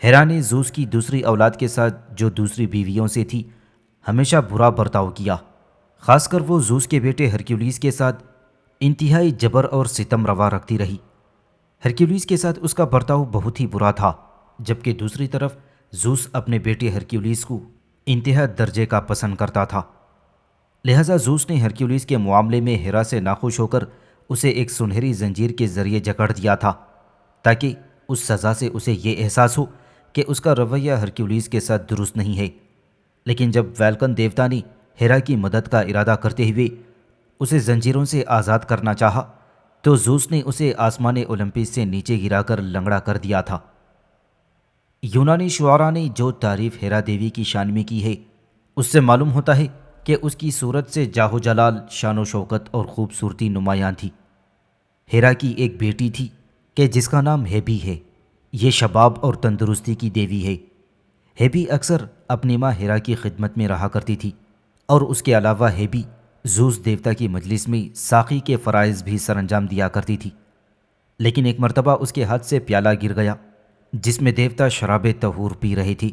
ہیرا نے زوس کی دوسری اولاد کے ساتھ جو دوسری بیویوں سے تھی ہمیشہ برا برتاؤ کیا۔ خاص کر وہ زوس کے بیٹے ہرکیولیس کے ساتھ انتہائی جبر اور ستم روا رکھتی رہی۔ ہرکیولیس کے ساتھ اس کا برتاؤ بہت ہی برا تھا، جبکہ دوسری طرف زوس اپنے بیٹے ہرکیولیس کو انتہا درجے کا پسند کرتا تھا۔ لہٰذا زوس نے ہرکیولیس کے معاملے میں ہیرا سے ناخوش ہو کر اسے ایک سنہری زنجیر کے ذریعے جکڑ دیا تھا تاکہ اس سزا سے اسے یہ احساس ہو کہ اس کا رویہ ہرکیولیس کے ساتھ درست نہیں ہے۔ لیکن جب ویلکن دیوتا نے ہیرا کی مدد کا ارادہ کرتے ہوئے اسے زنجیروں سے آزاد کرنا چاہا تو زوس نے اسے آسمان اولمپس سے نیچے گرا کر لنگڑا کر دیا تھا۔ یونانی شعراء نے جو تعریف ہیرا دیوی کی شان میں کی ہے اس سے معلوم ہوتا ہے کہ اس کی صورت سے جاہ و جلال، شان و شوکت اور خوبصورتی نمایاں تھی۔ ہیرا کی ایک بیٹی تھی کہ جس کا نام ہیبی ہے۔ یہ شباب اور تندرستی کی دیوی ہے۔ ہیبی اکثر اپنی ماں ہیرا کی خدمت میں رہا کرتی تھی اور اس کے علاوہ ہیبی زوس دیوتا کی مجلس میں ساقی کے فرائض بھی سر انجام دیا کرتی تھی۔ لیکن ایک مرتبہ اس کے ہاتھ سے پیالہ گر گیا جس میں دیوتا شراب طہور پی رہی تھی،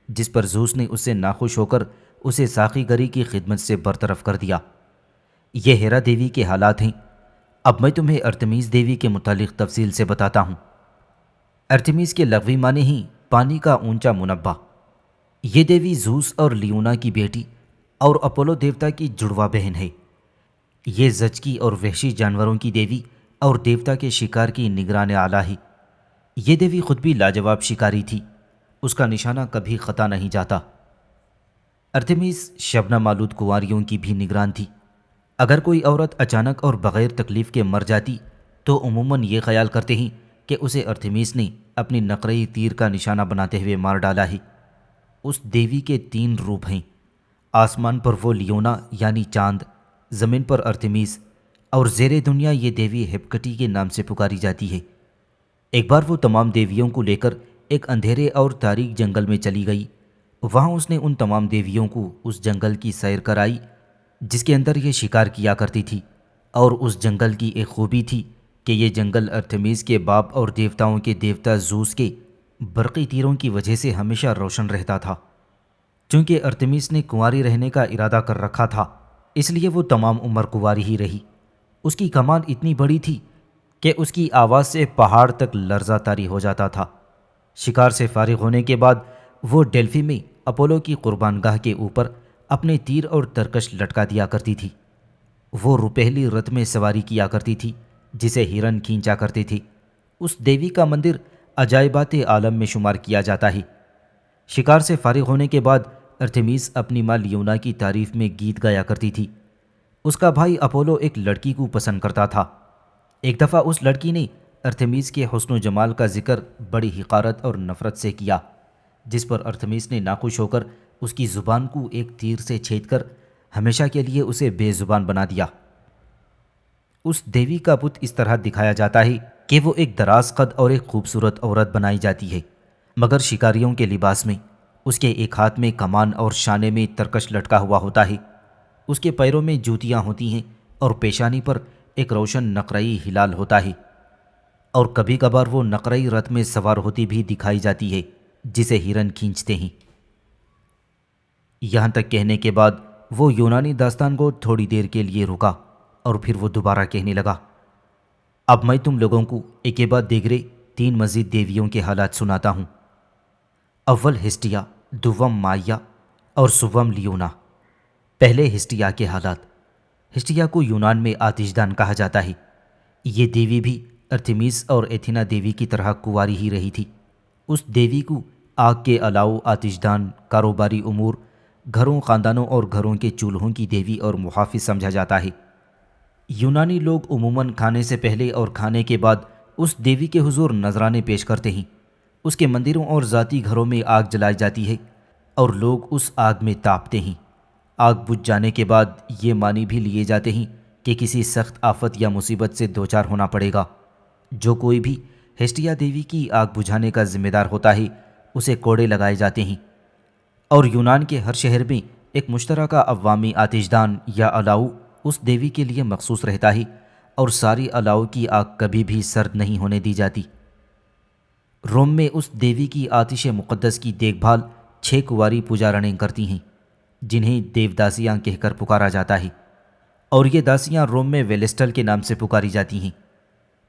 جس پر زوس نے اس سے ناخوش ہو کر اسے ساقی گری کی خدمت سے برطرف کر دیا۔ یہ ہیرا دیوی کے حالات ہیں۔ اب میں تمہیں ارتمیس دیوی کے متعلق تفصیل سے بتاتا ہوں۔ ارتمیس کے لغوی معنی ہیں پانی کا اونچا منبع۔ یہ دیوی زوس اور لیونا کی بیٹی اور اپولو دیوتا کی جڑواں بہن ہے۔ یہ زچگی اور وحشی جانوروں کی دیوی اور دیوتا کے شکار کی نگران اعلیٰ ہے۔ یہ دیوی خود بھی لاجواب شکاری تھی، اس کا نشانہ کبھی خطا نہیں جاتا۔ ارتمیس شبنم آلود کنواریوں کی بھی نگران تھی۔ اگر کوئی عورت اچانک اور بغیر تکلیف کے مر جاتی تو عموماً یہ خیال کرتے ہیں کہ اسے ارتمیس نے اپنی نقرئی تیر کا نشانہ بناتے ہوئے مار ڈالا ہے۔ اس دیوی کے 3 روپ ہیں۔ آسمان پر وہ لیونا یعنی چاند، زمین پر ارتمیس اور زیر دنیا یہ دیوی ہیپکٹی کے نام سے پکاری جاتی ہے۔ ایک بار وہ تمام دیویوں کو لے کر ایک اندھیرے اور تاریک جنگل میں چلی گئی۔ وہاں اس نے ان تمام دیویوں کو اس جنگل کی سیر کرائی جس کے اندر یہ شکار کیا کرتی تھی، اور اس جنگل کی ایک خوبی تھی کہ یہ جنگل ارتمیس کے باپ اور دیوتاؤں کے دیوتا زوس کے برقی تیروں کی وجہ سے ہمیشہ روشن رہتا تھا۔ چونکہ ارتمیس نے کنواری رہنے کا ارادہ کر رکھا تھا اس لیے وہ تمام عمر کنواری ہی رہی۔ اس کی کمان اتنی بڑی تھی کہ اس کی آواز سے پہاڑ تک لرزہ طاری ہو جاتا تھا۔ شکار سے فارغ ہونے کے بعد وہ ڈیلفی میں اپولو کی قربان گاہ کے اوپر اپنے تیر اور ترکش لٹکا دیا کرتی تھی۔ وہ روپہلی رتھ میں سواری کیا کرتی تھی جسے ہرن کھینچا کرتے تھے۔ اس دیوی کا مندر عجائبات عالم میں شمار کیا جاتا ہے۔ شکار سے فارغ ہونے کے بعد ارتمیس اپنی ماں لیونا کی تعریف میں گیت گایا کرتی تھی۔ اس کا بھائی اپولو ایک لڑکی کو پسند کرتا تھا۔ ایک دفعہ اس لڑکی نے ارتمیس کے حسن و جمال کا ذکر بڑی حقارت اور نفرت سے کیا، جس پر ارتمیس نے ناخوش ہو کر اس کی زبان کو ایک تیر سے چھید کر ہمیشہ کے لیے اسے بے زبان بنا دیا۔ اس دیوی کا بت اس طرح دکھایا جاتا ہے کہ وہ ایک دراز قد اور ایک خوبصورت عورت بنائی جاتی ہے، مگر شکاریوں کے لباس میں۔ اس کے ایک ہاتھ میں کمان اور شانے میں ترکش لٹکا ہوا ہوتا ہے۔ اس کے پیروں میں جوتیاں ہوتی ہیں اور پیشانی پر ایک روشن نقرئی ہلال ہوتا ہے، اور کبھی کبھار وہ نقرئی رتھ میں سوار ہوتی بھی دکھائی جاتی ہے جسے ہرن کھینچتے ہیں۔ یہاں تک کہنے کے بعد وہ یونانی داستان کو تھوڑی دیر کے لیے رکا اور پھر وہ دوبارہ کہنے لگا، اب میں تم لوگوں کو ایک کے بعد دیگرے 3 مزید دیویوں کے حالات سناتا ہوں۔ اول ہسٹیا، دوم مائیا اور سوم لیونا۔ پہلے ہسٹیا کے حالات۔ ہسٹیا کو یونان میں آتش دان کہا جاتا ہے۔ یہ دیوی بھی ارتمیس اور ایتھینا دیوی کی طرح کنواری ہی رہی تھی۔ اس دیوی کو آگ کے الاؤ، آتش دان، کاروباری امور، گھروں، خاندانوں اور گھروں کے چولہوں کی دیوی اور محافظ سمجھا جاتا ہے۔ یونانی لوگ عموماً کھانے سے پہلے اور کھانے کے بعد اس دیوی کے حضور نذرانے پیش کرتے ہیں۔ اس کے مندروں اور ذاتی گھروں میں آگ جلائی جاتی ہے اور لوگ اس آگ میں تاپتے ہیں۔ آگ بجھ جانے کے بعد یہ معنی بھی لیے جاتے ہیں کہ کسی سخت آفت یا مصیبت سے دوچار ہونا پڑے گا۔ جو کوئی بھی ہسٹیا دیوی کی آگ بجھانے کا ذمہ دار ہوتا ہے اسے کوڑے لگائے جاتے ہیں، اور یونان کے ہر شہر میں ایک مشترکہ عوامی آتش دان یا الاؤ اس دیوی کے لیے مخصوص رہتا ہے، اور ساری الاؤ کی آگ کبھی بھی سرد نہیں ہونے دی جاتی۔ روم میں اس دیوی کی آتش مقدس کی دیکھ بھال 6 کنواری پجارنیں کرتی ہیں جنہیں دیوداسیاں کہہ کر پکارا جاتا ہے، اور یہ داسیاں روم میں ویلسٹل کے نام سے پکاری جاتی ہیں۔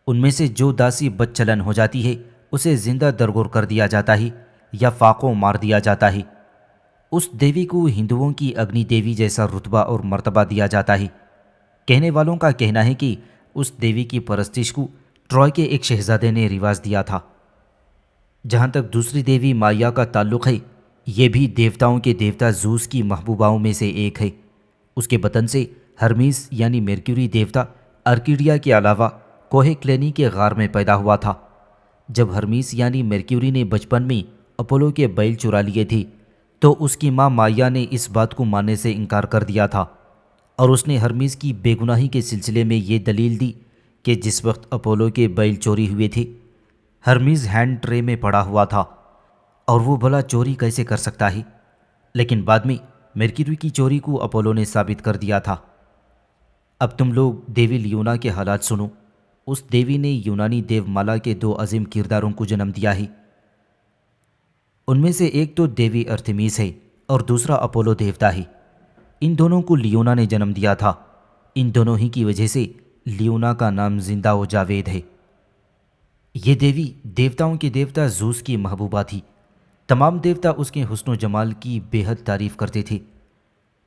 ان میں سے جو داسی بد چلن ہو جاتی ہے اسے زندہ درگور کر دیا جاتا ہے یا فاقوں مار دیا جاتا ہے۔ اس دیوی کو ہندوؤں کی اگنی دیوی جیسا رتبہ اور مرتبہ دیا جاتا ہے۔ کہنے والوں کا کہنا ہے کہ اس دیوی کی پرستش کو ٹروائے کے ایک شہزادے نے رواج دیا تھا۔ جہاں تک دوسری دیوی مایا کا تعلق ہے، یہ بھی دیوتاؤں کے دیوتا زوس کی محبوباؤں میں سے ایک ہے۔ اس کے بطن سے ہرمیس یعنی مرکیوری دیوتا ارکیڈیا کے علاوہ کوہ کلینی کے غار میں پیدا ہوا تھا۔ جب ہرمیس یعنی مرکیوری نے بچپن میں اپولو کے بیل چرا لیے تھے تو اس کی ماں مایا نے اس بات کو ماننے سے انکار کر دیا تھا، اور اس نے ہرمیس کی بے گناہی کے سلسلے میں یہ دلیل دی کہ جس وقت اپولو کے بیل چوری ہوئے تھے ہرمیز ہینڈ ٹرے میں پڑا ہوا تھا، اور وہ بھلا چوری کیسے کر سکتا ہے؟ لیکن بعد میں مرکیوری کی چوری کو اپولو نے ثابت کر دیا تھا۔ اب تم لوگ دیوی لیونا کے حالات سنو۔ اس دیوی نے یونانی دیو مالا کے دو عظیم کرداروں کو جنم دیا ہے۔ ان میں سے ایک تو دیوی ارتھمیس ہے اور دوسرا اپولو دیوتا ہے۔ ان دونوں کو لیونا نے جنم دیا تھا۔ ان دونوں ہی کی وجہ سے لیونا کا نام زندہ و جاوید ہے۔ یہ دیوی دیوتاؤں کے دیوتا زوس کی محبوبہ تھی۔ تمام دیوتا اس کے حسن و جمال کی بے حد تعریف کرتے تھے،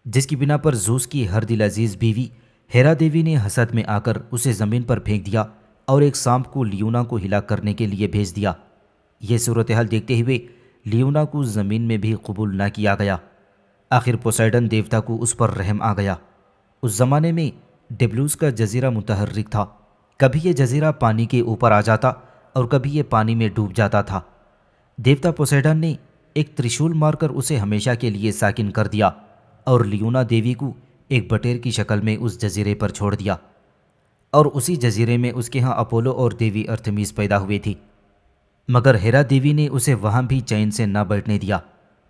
جس کی بنا پر زوس کی ہر دل عزیز بیوی ہیرا دیوی نے حسد میں آ کر اسے زمین پر پھینک دیا اور ایک سانپ کو لیونا کو ہلاک کرنے کے لیے بھیج دیا۔ یہ صورتحال دیکھتے ہوئے لیونا کو زمین میں بھی قبول نہ کیا گیا۔ آخر پوسیڈن دیوتا کو اس پر رحم آ گیا۔ اس زمانے میں ڈیبلوس کا جزیرہ متحرک تھا۔ کبھی یہ جزیرہ پانی کے اوپر آ جاتا اور کبھی یہ پانی میں ڈوب جاتا تھا۔ دیوتا پوسیڈن نے ایک ترشول مار کر اسے ہمیشہ کے لیے ساکن کر دیا اور لیونا دیوی کو ایک بٹیر کی شکل میں اس جزیرے پر چھوڑ دیا، اور اسی جزیرے میں اس کے ہاں اپولو اور دیوی ارتھمیس پیدا ہوئی تھی۔ مگر ہیرا دیوی نے اسے وہاں بھی چین سے نہ بیٹھنے دیا،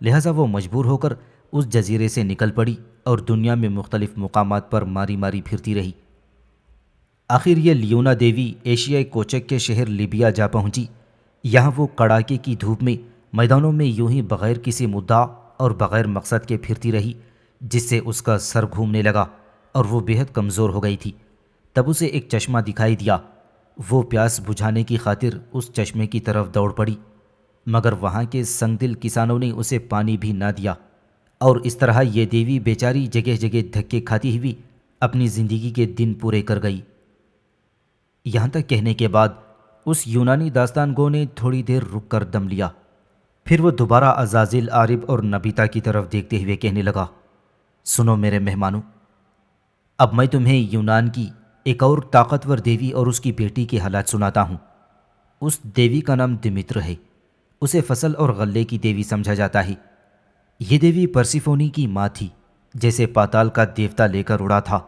لہٰذا وہ مجبور ہو کر اس جزیرے سے نکل پڑی اور دنیا میں مختلف مقامات پر ماری ماری پھرتی رہی۔ آخر یہ لیونا دیوی ایشیائی کوچک کے شہر لیبیا جا پہنچی۔ یہاں وہ کڑاکے کی دھوپ میں میدانوں میں یوں ہی بغیر کسی مدعا اور بغیر مقصد کے پھرتی رہی، جس سے اس کا سر گھومنے لگا اور وہ بے حد کمزور ہو گئی تھی۔ تب اسے ایک چشمہ دکھائی دیا۔ وہ پیاس بجھانے کی خاطر اس چشمے کی طرف دوڑ پڑی، مگر وہاں کے سنگ دل کسانوں نے اسے پانی بھی نہ دیا، اور اس طرح یہ دیوی بیچاری جگہ جگہ دھکے کھاتی ہوئی اپنی زندگی کے دن پورے کر گئی۔ یہاں تک کہنے کے بعد اس یونانی داستان گو نے تھوڑی دیر رک کر دم لیا، پھر وہ دوبارہ عزازیل، عارب اور نبیتا کی طرف دیکھتے ہوئے کہنے لگا، سنو میرے مہمانوں، اب میں تمہیں یونان کی ایک اور طاقتور دیوی اور اس کی بیٹی کے حالات سناتا ہوں۔ اس دیوی کا نام دمیتر ہے۔ اسے فصل اور غلے کی دیوی سمجھا جاتا ہے۔ یہ دیوی پرسیفونی کی ماں تھی، جیسے پاتال کا دیوتا لے کر اڑا تھا۔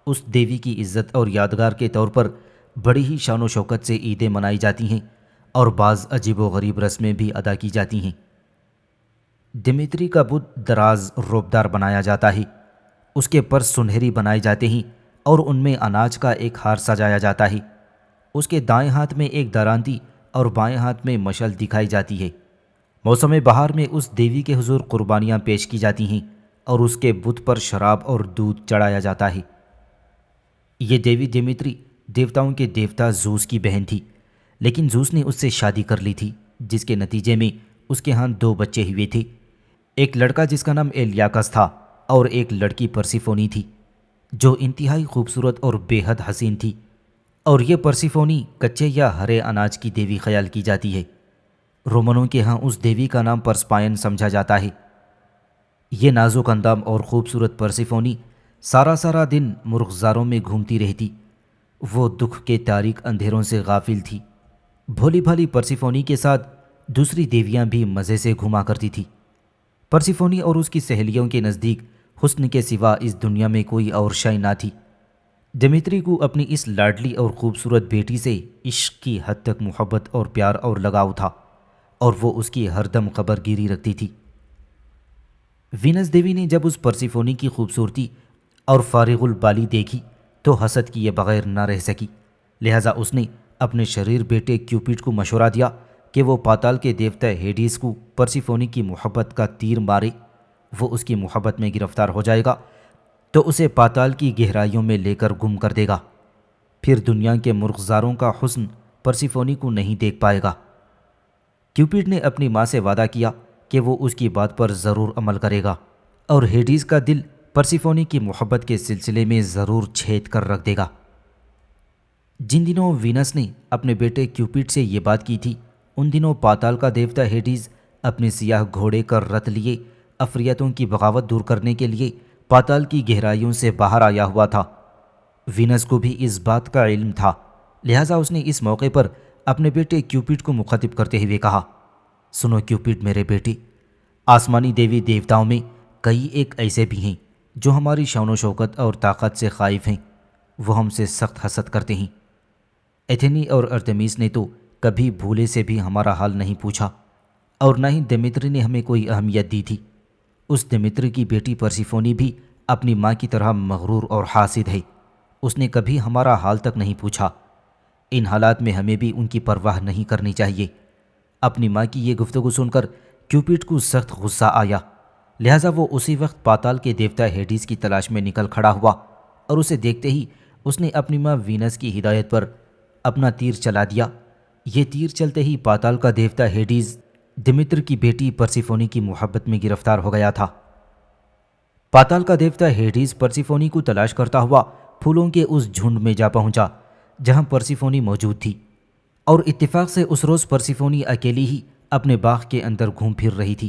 اس دیوی کی عزت اور یادگار کے طور پر بڑی ہی شان و شوکت سے عیدیں منائی جاتی ہیں اور بعض عجیب و غریب رسمیں بھی ادا کی جاتی ہیں۔ دمیتری کا بت دراز روبدار بنایا جاتا ہے۔ اس کے پر سنہری بنائے جاتے ہیں اور ان میں اناج کا ایک ہار سجایا جاتا ہے۔ اس کے دائیں ہاتھ میں ایک درانتی اور بائیں ہاتھ میں مشل دکھائی جاتی ہے۔ موسم بہار میں اس دیوی کے حضور قربانیاں پیش کی جاتی ہیں اور اس کے بت پر شراب اور دودھ چڑھایا جاتا ہے۔ یہ دیوی دمیتری دیوتاؤں کے دیوتا زوس کی بہن تھی، لیکن زوس نے اس سے شادی کر لی تھی، جس کے نتیجے میں اس کے ہاں دو بچے ہوئے تھے، ایک لڑکا جس کا نام ایلیاکس تھا اور ایک لڑکی پرسیفونی تھی، جو انتہائی خوبصورت اور بے حد حسین تھی، اور یہ پرسیفونی کچے یا ہرے اناج کی دیوی خیال کی جاتی ہے۔ رومنوں کے ہاں اس دیوی کا نام پرسپائن سمجھا جاتا ہے۔ یہ نازک اندام اور خوبصورت پرسیفونی سارا دن مرغزاروں میں گھومتی رہتی۔ وہ دکھ کے تاریک اندھیروں سے غافل تھی۔ بھولی بھالی پرسیفونی کے ساتھ دوسری دیویاں بھی مزے سے گھوما کرتی تھی۔ پرسیفونی اور اس کی سہیلیوں کے نزدیک حسن کے سوا اس دنیا میں کوئی اور شے نہ تھی۔ دمیتری کو اپنی اس لاڈلی اور خوبصورت بیٹی سے عشق کی حد تک محبت اور پیار اور لگاؤ تھا، اور وہ اس کی ہر دم خبر گیری رکھتی تھی۔ وینس دیوی نے جب اس پرسیفونی کی خوبصورتی اور فارغ البالی دیکھی تو حسد کیے بغیر نہ رہ سکی، لہٰذا اس نے اپنے شریر بیٹے کیوپیڈ کو مشورہ دیا کہ وہ پاتال کے دیوتا ہیڈیس کو پرسیفونی کی محبت کا تیر مارے۔ وہ اس کی محبت میں گرفتار ہو جائے گا تو اسے پاتال کی گہرائیوں میں لے کر گم کر دے گا، پھر دنیا کے مرغزاروں کا حسن پرسیفونی کو نہیں دیکھ پائے گا۔ کیوپیڈ نے اپنی ماں سے وعدہ کیا کہ وہ اس کی بات پر ضرور عمل کرے گا اور ہیڈیز کا دل پرسیفونی کی محبت کے سلسلے میں ضرور چھید کر رکھ دے گا۔ جن دنوں وینس نے اپنے بیٹے کیوپڈ سے یہ بات کی تھی، ان دنوں پاتال کا دیوتا ہیڈیز اپنے سیاہ گھوڑے کر رت لیے افریتوں کی بغاوت دور کرنے کے لیے پاتال کی گہرائیوں سے باہر آیا ہوا تھا۔ وینس کو بھی اس بات کا علم تھا، لہٰذا اس نے اس موقع پر اپنے بیٹے کیوپڈ کو مخاطب کرتے ہوئے کہا، سنو کیوپڈ میرے بیٹے، آسمانی دیوی دیوتاؤں میں کئی ایک ایسے بھی ہیں جو ہماری شان و شوکت اور طاقت سے خائف ہیں، وہ ہم سے سخت حسد کرتے ہیں۔ ایتھنی اور ارتمیس نے تو کبھی بھولے سے بھی ہمارا حال نہیں پوچھا، اور نہ ہی دمیتری نے ہمیں کوئی اہمیت دی تھی۔ اس دمیتری کی بیٹی پرسیفونی بھی اپنی ماں کی طرح مغرور اور حاسد ہے، اس نے کبھی ہمارا حال تک نہیں پوچھا۔ ان حالات میں ہمیں بھی ان کی پرواہ نہیں کرنی چاہیے۔ اپنی ماں کی یہ گفتگو سن کر کیوپڈ کو سخت غصہ آیا، لہٰذا وہ اسی وقت پاتال کے دیوتا ہیڈیز کی تلاش میں نکل کھڑا ہوا، اور اسے دیکھتے ہی اس نے اپنی ماں وینس کی ہدایت پر اپنا تیر چلا دیا۔ یہ تیر چلتے ہی پاتال کا دیوتا ہیڈیز دمیتر کی بیٹی پرسیفونی کی محبت میں گرفتار ہو گیا تھا۔ پاتال کا دیوتا ہیڈیز پرسیفونی کو تلاش کرتا ہوا پھولوں کے اس جھنڈ میں جا پہنچا جہاں پرسیفونی موجود تھی، اور اتفاق سے اس روز پرسیفونی اکیلی ہی اپنے باغ کے اندر گھوم پھر رہی تھی۔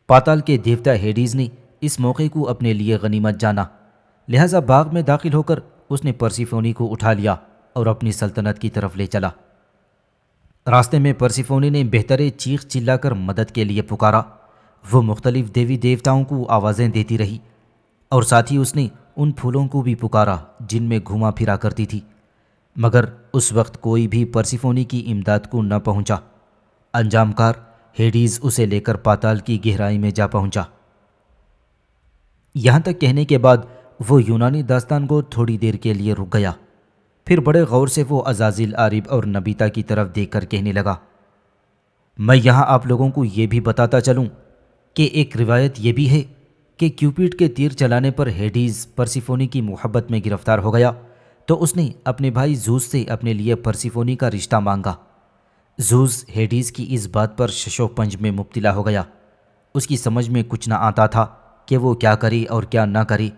پاتال کے دیوتا ہیڈیز نے اس موقع کو اپنے لیے غنیمت جانا، لہٰذا باغ میں داخل ہو کر اس نے پرسیفونی کو اٹھا لیا اور اپنی سلطنت کی طرف لے چلا۔ راستے میں پرسیفونی نے بہترے چیخ چلا کر مدد کے لیے پکارا۔ وہ مختلف دیوی دیوتاؤں کو آوازیں دیتی رہی، اور ساتھ ہی اس نے ان پھولوں کو بھی پکارا جن میں گھوما پھرا کرتی تھی، مگر اس وقت کوئی بھی پرسیفونی کی امداد کو نہ پہنچا۔ انجام کار ہیڈیز اسے لے کر پاتال کی گہرائی میں جا پہنچا۔ یہاں تک کہنے کے بعد وہ یونانی داستان کو تھوڑی دیر کے لیے رک گیا، پھر بڑے غور سے وہ عزازیل عارب اور نبیتا کی طرف دیکھ کر کہنے لگا، میں یہاں آپ لوگوں کو یہ بھی بتاتا چلوں کہ ایک روایت یہ بھی ہے کہ کیوپڈ کے تیر چلانے پر ہیڈیز پرسیفونی کی محبت میں گرفتار ہو گیا تو اس نے اپنے بھائی زوس سے اپنے لیے پرسیفونی کا رشتہ مانگا۔ زوس ہیڈیز کی اس بات پر شش و پنج میں مبتلا ہو گیا، اس کی سمجھ میں کچھ نہ آتا تھا کہ وہ کیا کرے اور کیا نہ کرے۔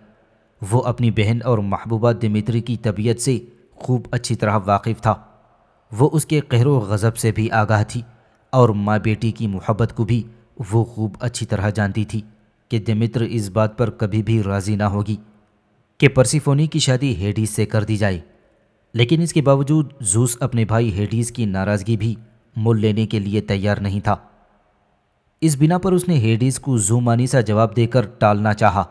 وہ اپنی بہن اور محبوبہ دمیتری کی طبیعت سے خوب اچھی طرح واقف تھا، وہ اس کے قہر و غضب سے بھی آگاہ تھی، اور ماں بیٹی کی محبت کو بھی وہ خوب اچھی طرح جانتی تھی کہ دمیتر اس بات پر کبھی بھی راضی نہ ہوگی کہ پرسیفونی کی شادی ہیڈیز سے کر دی جائے۔ لیکن اس کے باوجود زوس اپنے بھائی ہیڈیز کی ناراضگی بھی مول لینے کے لیے تیار نہیں تھا۔ اس بنا پر اس نے ہیڈیز کو زومانی سا جواب دے کر ٹالنا چاہا۔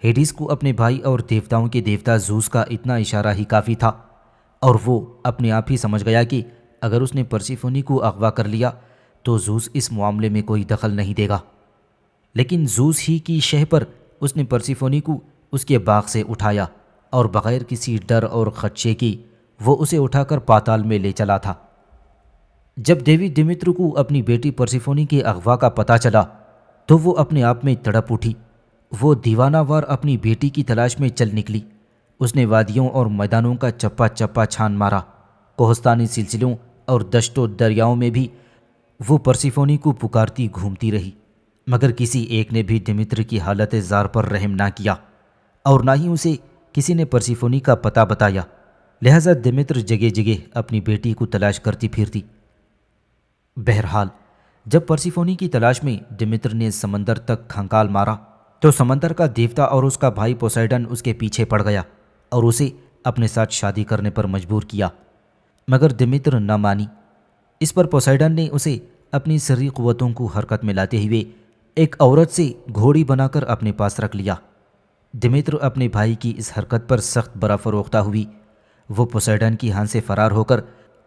ہیڈیز کو اپنے بھائی اور دیوتاؤں کے دیوتا زوس کا اتنا اشارہ ہی کافی تھا، اور وہ اپنے آپ ہی سمجھ گیا کہ اگر اس نے پرسیفونی کو اغوا کر لیا تو زوس اس معاملے میں کوئی دخل نہیں دے گا۔ لیکن زوس ہی کی شہ پر اس نے پرسیفونی کو اس کے باغ سے اٹھایا، اور بغیر کسی ڈر اور خدشے کی وہ اسے اٹھا کر پاتال میں لے چلا تھا۔ جب دیوی دمیتر کو اپنی بیٹی پرسیفونی کے اغوا کا پتہ چلا تو وہ اپنے آپ میں تڑپ اٹھی۔ وہ دیوانہ وار اپنی بیٹی کی تلاش میں چل نکلی۔ اس نے وادیوں اور میدانوں کا چپا چپا چھان مارا، کوہستانی سلسلوں اور دشت و دریاؤں میں بھی وہ پرسیفونی کو پکارتی گھومتی رہی، مگر کسی ایک نے بھی دمیتر کی حالت زار پر رحم نہ کیا، اور نہ ہی اسے کسی نے پرسیفونی کا پتہ بتایا۔ لہذا دمیتر جگہ جگہ اپنی بیٹی کو تلاش کرتی پھرتی۔ بہرحال جب پرسیفونی کی تلاش میں دمیتر نے سمندر تک کھنکال مارا تو سمندر کا دیوتا اور اس کا بھائی پوسیڈن اس کے پیچھے پڑ گیا اور اسے اپنے ساتھ شادی کرنے پر مجبور کیا، مگر دمیتر نہ مانی۔ اس پر پوسیڈن نے اسے اپنی سری قوتوں کو حرکت میں لاتے ہوئے ایک عورت سے گھوڑی بنا کر اپنے پاس رکھ لیا۔ دمیتر اپنے بھائی کی اس حرکت پر سخت برافروختہ ہوئی۔ وہ پوسیڈن کی ہان سے فرار ہو کر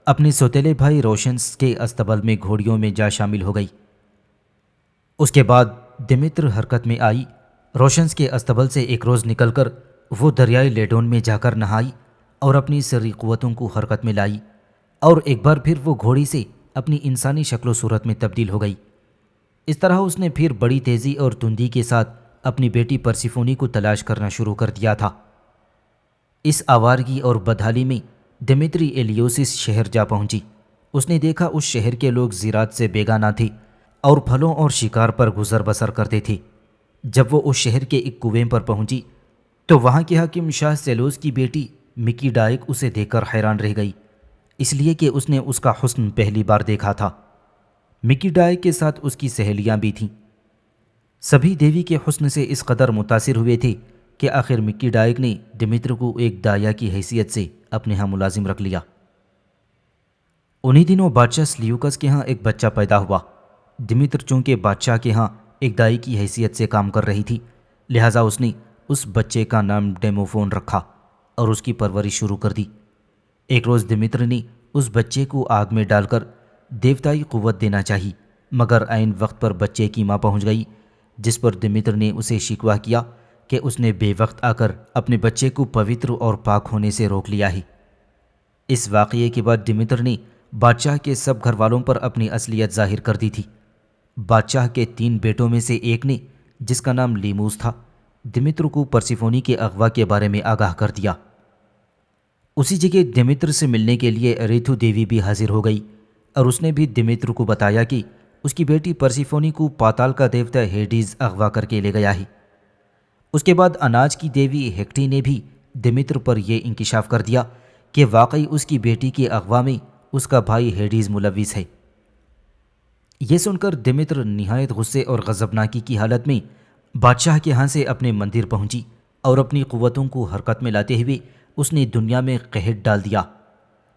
اپنے سوتیلے بھائی روشنس کے استبل میں گھوڑیوں میں جا شامل ہو گئی۔ اس کے بعد دمیتر حرکت میں آئی۔ روشنس کے استبل سے ایک روز نکل کر وہ دریائے لیڈون میں جا کر نہائی اور اپنی سری قوتوں کو حرکت میں لائی، اور ایک بار پھر وہ گھوڑی سے اپنی انسانی شکل و صورت میں تبدیل ہو گئی۔ اس طرح اس نے پھر بڑی تیزی اور تندی کے ساتھ اپنی بیٹی پرسیفونی کو تلاش کرنا شروع کر دیا تھا۔ اس آوارگی اور بدحالی میں دمیتری ایلیوسس شہر جا پہنچی۔ اس نے دیکھا اس شہر کے لوگ زراعت سے بیگانہ تھے اور پھلوں اور شکار پر گزر بسر کرتے تھے۔ جب وہ اس شہر کے ایک کنویں پر پہنچی تو وہاں کے حاکم شاہ سیلوس کی بیٹی مکی ڈائک اسے دیکھ کر حیران رہ گئی، اس لیے کہ اس نے اس کا حسن پہلی بار دیکھا تھا۔ مکی ڈائک کے ساتھ اس کی سہیلیاں بھی تھیں۔ سبھی دیوی کے حسن سے اس قدر متاثر ہوئے تھے کہ آخر مکی ڈائک نے ڈیمیتر کو ایک دایا کی حیثیت سے اپنے ہاں ملازم رکھ لیا۔ انہی دنوں بادشاہ سلیوکس کے ہاں ایک بچہ پیدا ہوا۔ ڈیمیتر چونکہ بادشاہ کے ہاں ایک دائی کی حیثیت سے کام کر رہی تھی، لہٰذا اس نے اس بچے کا نام ڈیموفون رکھا اور اس کی پرورش شروع کر دی۔ ایک روز ڈیمیتر نے اس بچے کو آگ میں ڈال کر دیوتائی قوت دینا چاہی، مگر عین وقت پر بچے کی ماں پہنچ گئی، جس پر ڈیمیتر نے اسے شکوہ کیا کہ اس نے بے وقت آ کر اپنے بچے کو پوتر اور پاک ہونے سے روک لیا ہے۔ اس واقعے کے بعد ڈیمیتر نے بادشاہ کے سب گھر والوں پر اپنی اصلیت ظاہر کر دی تھی۔ بادشاہ کے 3 بیٹوں میں سے ایک نے، جس کا نام لیموس تھا، ڈیمیتر کو پرسیفونی کے اغوا کے بارے میں آگاہ کر دیا۔ اسی جگہ ڈیمیتر سے ملنے کے لیے ریتھو دیوی بھی حاضر ہو گئی اور اس نے بھی ڈیمیتر کو بتایا کہ اس کی بیٹی پرسیفونی کو پاتال کا دیوتا ہیڈیز اغوا کر کے لے گیا ہے۔ اس کے بعد اناج کی دیوی ہیکٹی نے بھی ڈیمیتر پر یہ انکشاف کر دیا کہ واقعی اس کی بیٹی کے اغوا میں اس کا بھائی ہیڈیز ملوث ہے۔ یہ سن کر ڈیمیتر نہایت غصے اور غضبناکی کی حالت میں بادشاہ کے ہاں سے اپنے مندر پہنچی اور اپنی قوتوں کو حرکت میں لاتے ہوئے اس نے دنیا میں قحط ڈال دیا۔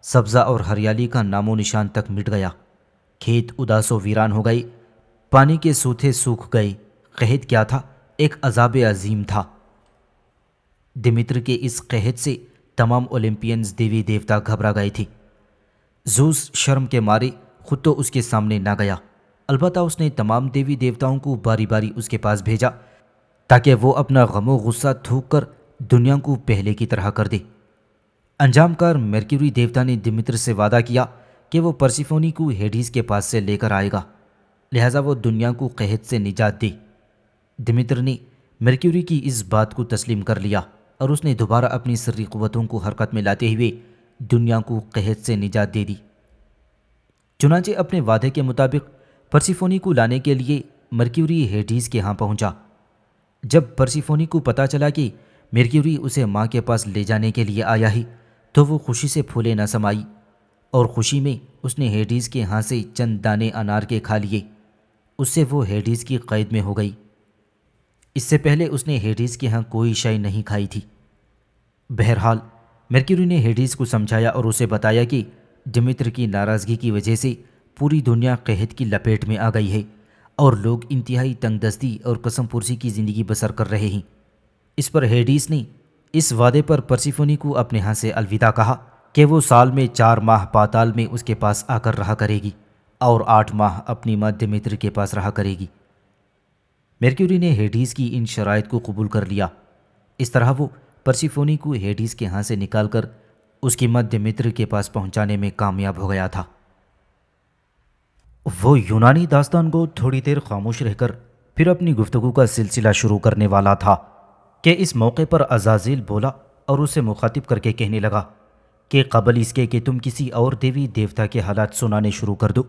سبزہ اور ہریالی کا نام و نشان تک مٹ گیا، کھیت اداس و ویران ہو گئے، پانی کے سوتھے سوکھ گئے۔ قحط کیا تھا؟ ایک عذاب عظیم تھا۔ ڈیمیتر کے اس قحط سے تمام اولمپینز دیوی دیوتا گھبرا گئے تھے۔ زوس شرم کے مارے خود تو اس کے سامنے نہ گیا، البتہ اس نے تمام دیوی دیوتاؤں کو باری باری اس کے پاس بھیجا تاکہ وہ اپنا غم و غصہ تھوک کر دنیا کو پہلے کی طرح کر دے۔ انجام کار مرکیوری دیوتا نے ڈیمیتر سے وعدہ کیا کہ وہ پرسیفونی کو ہیڈیز کے پاس سے لے کر آئے گا، لہٰذا وہ دنیا کو قحط سے نجات دے۔ ڈیمیتر نے مرکیوری کی اس بات کو تسلیم کر لیا اور اس نے دوبارہ اپنی سری قوتوں کو حرکت میں لاتے ہوئے دنیا کو قحط سے نجات دے دی۔ چنانچہ اپنے وعدے کے مطابق پرسیفونی کو لانے کے لیے مرکیوری ہیڈیز کے ہاں پہنچا۔ جب پرسیفونی کو پتہ چلا کہ مرکیوری اسے ماں کے پاس لے جانے کے لیے آیا ہے تو وہ خوشی سے پھولے نہ سمائی، اور خوشی میں اس نے ہیڈیز کے ہاں سے چند دانے انار کے کھا لیے۔ اس سے وہ ہیڈیز کی قید میں ہو گئی۔ اس سے پہلے اس نے ہیڈیز کے ہاں کوئی شے نہیں کھائی تھی۔ بہرحال مرکیوری نے ہیڈیز کو سمجھایا اور اسے بتایا کہ ڈیمیتر کی ناراضگی کی وجہ سے پوری دنیا قحط کی لپیٹ میں آ گئی ہے اور لوگ انتہائی تنگ دستی اور قسم پرسی کی زندگی بسر کر رہے ہیں۔ اس پر ہیڈیز نے اس وعدے پر پرسیفونی کو اپنے ہاں سے الوداع کہا کہ وہ سال میں 4 ماہ پاتال میں اس کے پاس آ کر رہا کرے گی اور 8 ماہ اپنی ماں ڈیمیتر کے پاس رہا کرے گی۔ مرکیوری نے ہیڈیز کی ان شرائط کو قبول کر لیا۔ اس طرح وہ پرسیفونی کو ہیڈیز کے ہاں سے نکال کر اس کی ماں ڈیمیتر کے پاس پہنچانے میں کامیاب ہو گیا تھا۔ وہ یونانی داستان کو تھوڑی دیر خاموش رہ کر پھر اپنی گفتگو کا سلسلہ شروع کرنے والا تھا کہ اس موقع پر عزازیل بولا اور اسے مخاطب کر کے کہنے لگا کہ قبل اس کے کہ تم کسی اور دیوی دیوتا کے حالات سنانے شروع کر دو،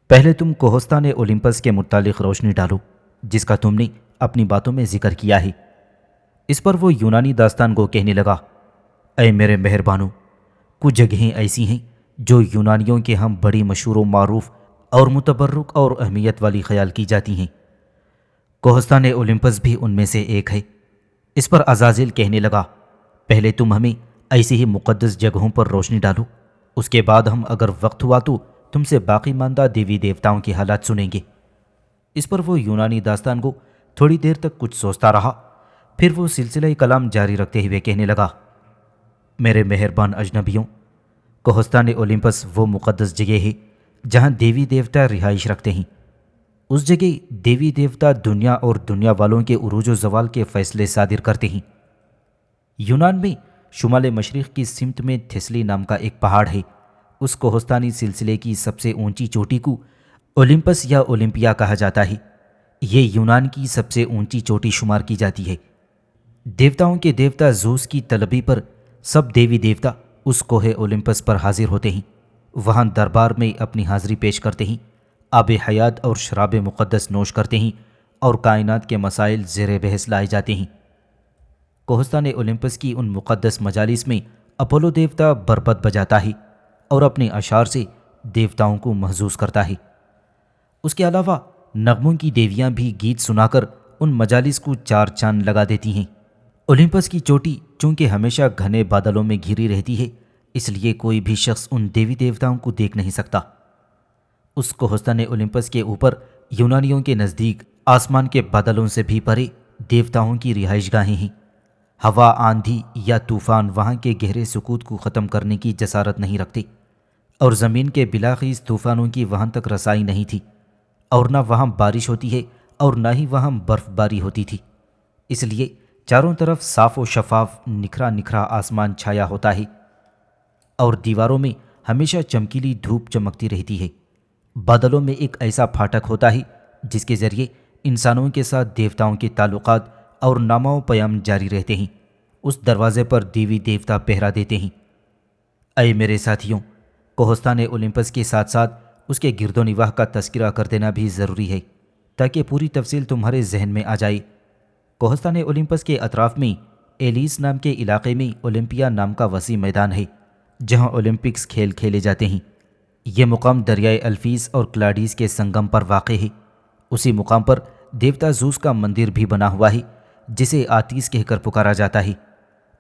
پہلے تم کوہستان اولمپس کے متعلق روشنی ڈالو جس کا تم نے اپنی باتوں میں ذکر کیا ہے۔ اس پر وہ یونانی داستان کو کہنے لگا، اے میرے مہربانو، کچھ جگہیں ایسی ہیں جو یونانیوں کے ہم بڑی مشہور و معروف اور متبرک اور اہمیت والی خیال کی جاتی ہیں۔ کوہستان اولمپس بھی ان میں سے ایک ہے۔ اس پر عزازیل کہنے لگا، پہلے تم ہمیں ایسی ہی مقدس جگہوں پر روشنی ڈالو، اس کے بعد ہم اگر وقت ہوا تو تم سے باقی ماندہ دیوی دیوتاؤں کے حالات سنیں گے۔ اس پر وہ یونانی داستان کو تھوڑی دیر تک کچھ سوچتا رہا، پھر وہ سلسلہ کلام جاری رکھتے ہوئے کہنے لگا، میرے مہربان اجنبیوں، کوہستان اولمپس وہ مقدس جگہ ہے جہاں دیوی دیوتا رہائش رکھتے ہیں۔ اس جگہ دیوی دیوتا دنیا اور دنیا والوں کے عروج و زوال کے فیصلے صادر کرتے ہیں۔ یونان میں شمال مشرق کی سمت میں تھیسلی نام کا ایک پہاڑ ہے۔ اس کوہستانی سلسلے کی سب سے اونچی چوٹی کو اولمپس یا اولمپیا کہا جاتا ہے۔ یہ یونان کی سب سے اونچی چوٹی شمار کی جاتی ہے۔ دیوتاؤں کے دیوتا زوس کی طلبی پر سب دیوی دیوتا اس کوہ اولمپس پر حاضر ہوتے ہیں، وہاں دربار میں اپنی حاضری پیش کرتے ہیں آب حیات اور شراب مقدس نوش کرتے ہیں اور کائنات کے مسائل زیر بحث لائے جاتے ہیں۔ کوہستان اولمپس کی ان مقدس مجالس میں اپولو دیوتا بربت بجاتا ہے اور اپنے اشعار سے دیوتاؤں کو محظوظ کرتا ہے۔ اس کے علاوہ نغموں کی دیویاں بھی گیت سنا کر ان مجالس کو چار چاند لگا دیتی ہیں۔ اولمپس کی چوٹی چونکہ ہمیشہ گھنے بادلوں میں گھری رہتی ہے، اس لیے کوئی بھی شخص ان دیوی دیوتاؤں کو دیکھ نہیں سکتا۔ اس کوہستان اولمپس کے اوپر یونانیوں کے نزدیک آسمان کے بادلوں سے بھی پرے دیوتاؤں کی رہائش گاہیں ہیں۔ ہوا، آندھی یا طوفان وہاں کے گہرے سکوت کو ختم کرنے کی جسارت نہیں رکھتے، اور زمین کے بلاخیز طوفانوں کی وہاں تک رسائی نہیں تھی، اور نہ وہاں بارش ہوتی ہے اور نہ ہی وہاں برف باری ہوتی تھی۔ اس لیے چاروں طرف صاف و شفاف نکھرا نکھرا آسمان چھایا ہوتا ہے، اور دیواروں میں ہمیشہ چمکیلی دھوپ چمکتی رہتی ہے۔ بادلوں میں ایک ایسا پھاٹک ہوتا ہے جس کے ذریعے انسانوں کے ساتھ دیوتاؤں کے تعلقات اور نامہ و پیام جاری رہتے ہیں۔ اس دروازے پر دیوی دیوتا پہرا دیتے ہیں۔ اے میرے ساتھیوں، کوہستان اولمپس کے ساتھ ساتھ اس کے گرد و نواح کا تذکرہ کر دینا بھی ضروری ہے تاکہ پوری تفصیل تمہارے ذہن میں آ جائے۔ کوہستان اولمپس کے اطراف میں ایلیس نام کے علاقے میں اولمپیا نام کا وسیع میدان ہے جہاں اولمپکس کھیل کھیلے جاتے ہیں۔ یہ مقام دریائے الفیس اور کلاڈیس کے سنگم پر واقع ہے۔ اسی مقام پر دیوتا زوس کا مندر بھی بنا ہوا ہے جسے آتیس کہہ کر پکارا جاتا ہے۔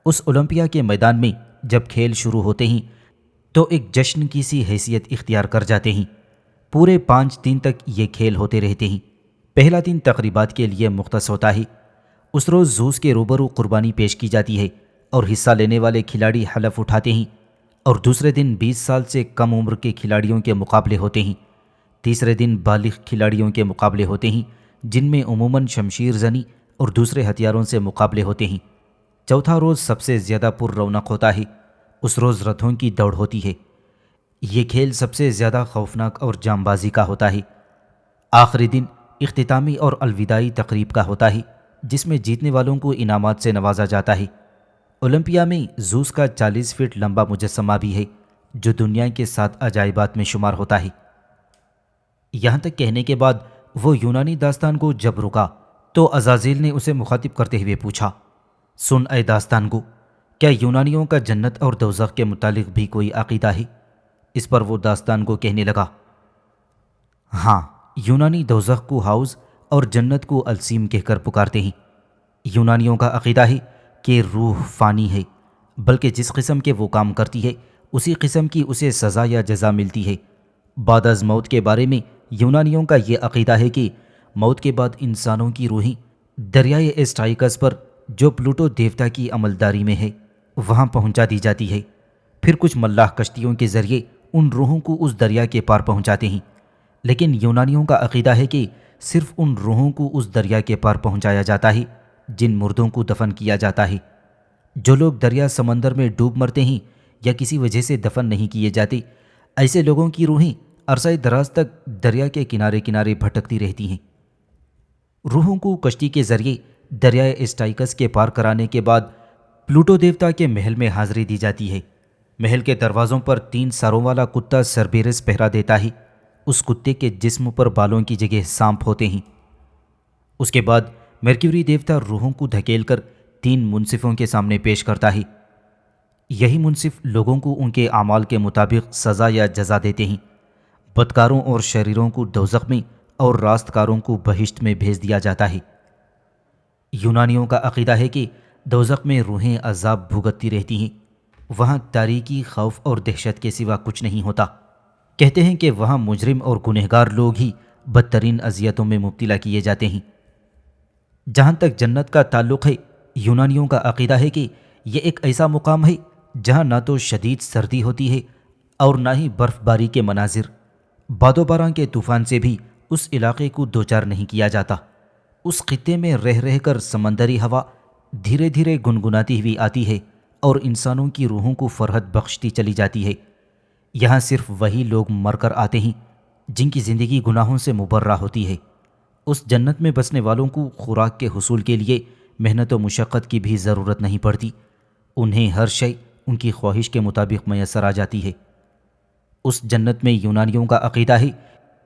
اس اولمپیا کے میدان میں جب کھیل شروع ہوتے ہیں تو ایک جشن کی سی حیثیت اختیار کر جاتے ہیں۔ پورے 5 دن تک یہ کھیل ہوتے رہتے ہیں۔ پہلا دن تقریبات کے لیے مختص ہوتا ہے۔ اس روز زوس کے روبرو قربانی پیش کی جاتی ہے اور حصہ لینے والے کھلاڑی حلف اٹھاتے ہیں، اور دوسرے دن 20 سال سے کم عمر کے کھلاڑیوں کے مقابلے ہوتے ہیں۔ تیسرے دن بالغ کھلاڑیوں کے مقابلے ہوتے ہیں جن میں عموماً شمشیر زنی اور دوسرے ہتھیاروں سے مقابلے ہوتے ہیں۔ چوتھا روز سب سے زیادہ پر رونق ہوتا ہے۔ اس روز رتھوں کی دوڑ ہوتی ہے۔ یہ کھیل سب سے زیادہ خوفناک اور جام بازی کا ہوتا ہے۔ آخری دن اختتامی اور الوداعی تقریب کا ہوتا ہے جس میں جیتنے والوں کو انعامات سے نوازا جاتا ہے۔ اولمپیا میں زوس کا 40 فٹ لمبا مجسمہ بھی ہے جو دنیا کے 7 عجائبات میں شمار ہوتا ہے۔ یہاں تک کہنے کے بعد وہ یونانی داستان کو جب رکا تو عزازیل نے اسے مخاطب کرتے ہوئے پوچھا، سن اے داستان گو، کیا یونانیوں کا جنت اور دوزخ کے متعلق بھی کوئی عقیدہ ہے؟ اس پر وہ داستان کو کہنے لگا، ہاں، یونانی دوزخ کو ہاؤز اور جنت کو السیم کہہ کر پکارتے ہیں۔ یونانیوں کا عقیدہ ہے کہ روح فانی ہے، بلکہ جس قسم کے وہ کام کرتی ہے اسی قسم کی اسے سزا یا جزا ملتی ہے۔ بعد از موت کے بارے میں یونانیوں کا یہ عقیدہ ہے کہ موت کے بعد انسانوں کی روحیں دریائے ایسٹائکس پر جو پلوٹو دیوتا کی عملداری میں ہے وہاں پہنچا دی جاتی ہے۔ پھر کچھ ملاح کشتیوں کے ذریعے ان روحوں کو اس دریا کے پار پہنچاتے ہیں، لیکن یونانیوں کا عقیدہ ہے کہ صرف ان روحوں کو اس دریا کے پار پہنچایا جاتا ہے جن مردوں کو دفن کیا جاتا ہے۔ جو لوگ دریا سمندر میں ڈوب مرتے ہیں یا کسی وجہ سے دفن نہیں کیے جاتے، ایسے لوگوں کی روحیں عرصہ دراز تک دریا کے کنارے کنارے بھٹکتی رہتی ہیں۔ روحوں کو کشتی کے ذریعے دریائے ایسٹائکس کے پار کرانے کے بعد پلوٹو دیوتا کے محل میں حاضری دی جاتی ہے۔ محل کے دروازوں پر 3 سروں والا کتا سربیرس پہرا دیتا ہے۔ اس کتے کے جسم پر بالوں کی جگہ سانپ ہوتے ہیں۔ اس کے بعد مرکیوری دیوتا روحوں کو دھکیل کر 3 منصفوں کے سامنے پیش کرتا ہے۔ یہی منصف لوگوں کو ان کے اعمال کے مطابق سزا یا جزا دیتے ہیں۔ بدکاروں اور شریروں کو دوزخ میں اور راستکاروں کو بہشت میں بھیج دیا جاتا ہے۔ یونانیوں کا عقیدہ ہے کہ دوزخ میں روحیں عذاب بھگتتی رہتی ہیں۔ وہاں تاریکی، خوف اور دہشت کے سوا کچھ نہیں ہوتا۔ کہتے ہیں کہ وہاں مجرم اور گنہگار لوگ ہی بدترین اذیتوں میں مبتلا کیے جاتے ہیں۔ جہاں تک جنت کا تعلق ہے، یونانیوں کا عقیدہ ہے کہ یہ ایک ایسا مقام ہے جہاں نہ تو شدید سردی ہوتی ہے اور نہ ہی برف باری کے مناظر۔ باد و باران کے طوفان سے بھی اس علاقے کو دوچار نہیں کیا جاتا۔ اس خطے میں رہ رہ کر سمندری ہوا دھیرے دھیرے گنگناتی ہوئی آتی ہے اور انسانوں کی روحوں کو فرحت بخشتی چلی جاتی ہے۔ یہاں صرف وہی لوگ مر کر آتے ہیں جن کی زندگی گناہوں سے مبرہ ہوتی ہے۔ اس جنت میں بسنے والوں کو خوراک کے حصول کے لیے محنت و مشقت کی بھی ضرورت نہیں پڑتی۔ انہیں ہر شے ان کی خواہش کے مطابق میسر آ جاتی ہے۔ اس جنت میں یونانیوں کا عقیدہ ہے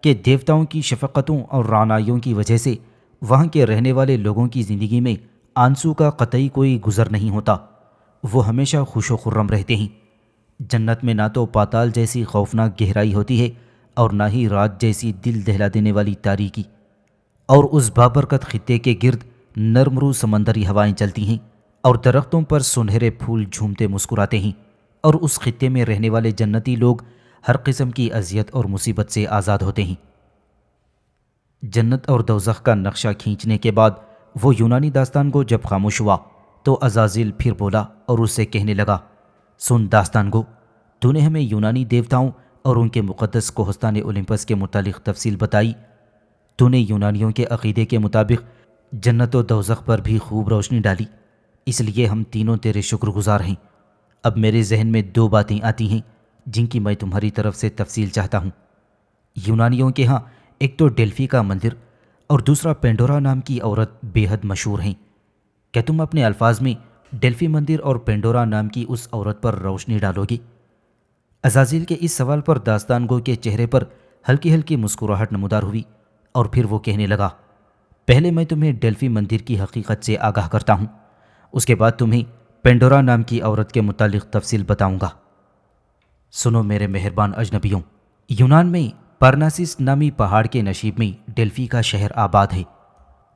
کہ دیوتاؤں کی شفقتوں اور رعنائیوں کی وجہ سے وہاں کے رہنے والے لوگوں کی زندگی میں آنسو کا قطعی کوئی گزر نہیں ہوتا، وہ ہمیشہ خوش و خرم رہتے ہیں۔ جنت میں نہ تو پاتال جیسی خوفناک گہرائی ہوتی ہے اور نہ ہی رات جیسی دل دہلا دینے والی تاریکی، اور اس بابرکت خطے کے گرد نرم رو سمندری ہوائیں چلتی ہیں اور درختوں پر سنہرے پھول جھومتے مسکراتے ہیں، اور اس خطے میں رہنے والے جنتی لوگ ہر قسم کی اذیت اور مصیبت سے آزاد ہوتے ہیں۔ جنت اور دوزخ کا نقشہ کھینچنے کے بعد وہ یونانی داستان کو جب خاموش ہوا تو عزازیل پھر بولا اور اس سے کہنے لگا، سن داستان گو، تو نے ہمیں یونانی دیوتاؤں اور ان کے مقدس کوہستان اولمپس کے متعلق تفصیل بتائی۔ تو نے یونانیوں کے عقیدے کے مطابق جنت و دوزخ پر بھی خوب روشنی ڈالی، اس لیے ہم تینوں تیرے شکر گزار ہیں۔ اب میرے ذہن میں دو باتیں آتی ہیں جن کی میں تمہاری طرف سے تفصیل چاہتا ہوں۔ یونانیوں کے ہاں ایک تو ڈیلفی کا مندر اور دوسرا پینڈورا نام کی عورت بے حد مشہور ہیں۔ کیا تم اپنے الفاظ میں ڈیلفی مندر اور پینڈورا نام کی اس عورت پر روشنی ڈالو گے؟ عزازیل کے اس سوال پر داستان گو کے چہرے پر ہلکی ہلکی مسکراہٹ نمودار ہوئی، اور پھر وہ کہنے لگا، پہلے میں تمہیں ڈیلفی مندر کی حقیقت سے آگاہ کرتا ہوں، اس کے بعد تمہیں پینڈورا نام کی عورت کے متعلق تفصیل بتاؤں گا۔ سنو میرے مہربان اجنبیوں، یونان میں پارناسس نامی پہاڑ کے نشیب میں ڈیلفی کا شہر آباد ہے۔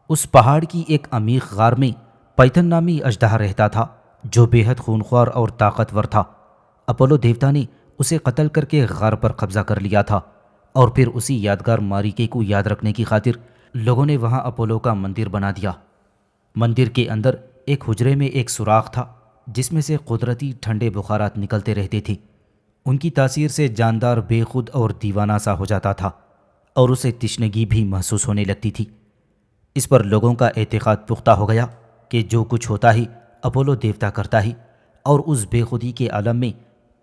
اس پہاڑ کی ایک عمیق غار میں پائتھن نامی اژدہا رہتا تھا جو بے حد خونخوار اور طاقتور تھا۔ اپولو دیوتا نے اسے قتل کر کے غار پر قبضہ کر لیا تھا، اور پھر اسی یادگار ماریکے کو یاد رکھنے کی خاطر لوگوں نے وہاں اپولو کا مندر بنا دیا۔ مندر کے اندر ایک حجرے میں ایک سوراخ تھا جس میں سے قدرتی ٹھنڈے بخارات نکلتے رہتے تھے۔ ان کی تاثیر سے جاندار بے خود اور دیوانہ سا ہو جاتا تھا اور اسے تشنگی بھی محسوس ہونے لگتی تھی۔ اس پر لوگوں کا اعتقاد پختہ ہو گیا کہ جو کچھ ہوتا ہی اپولو دیوتا کرتا ہی، اور اس بے خودی کے عالم میں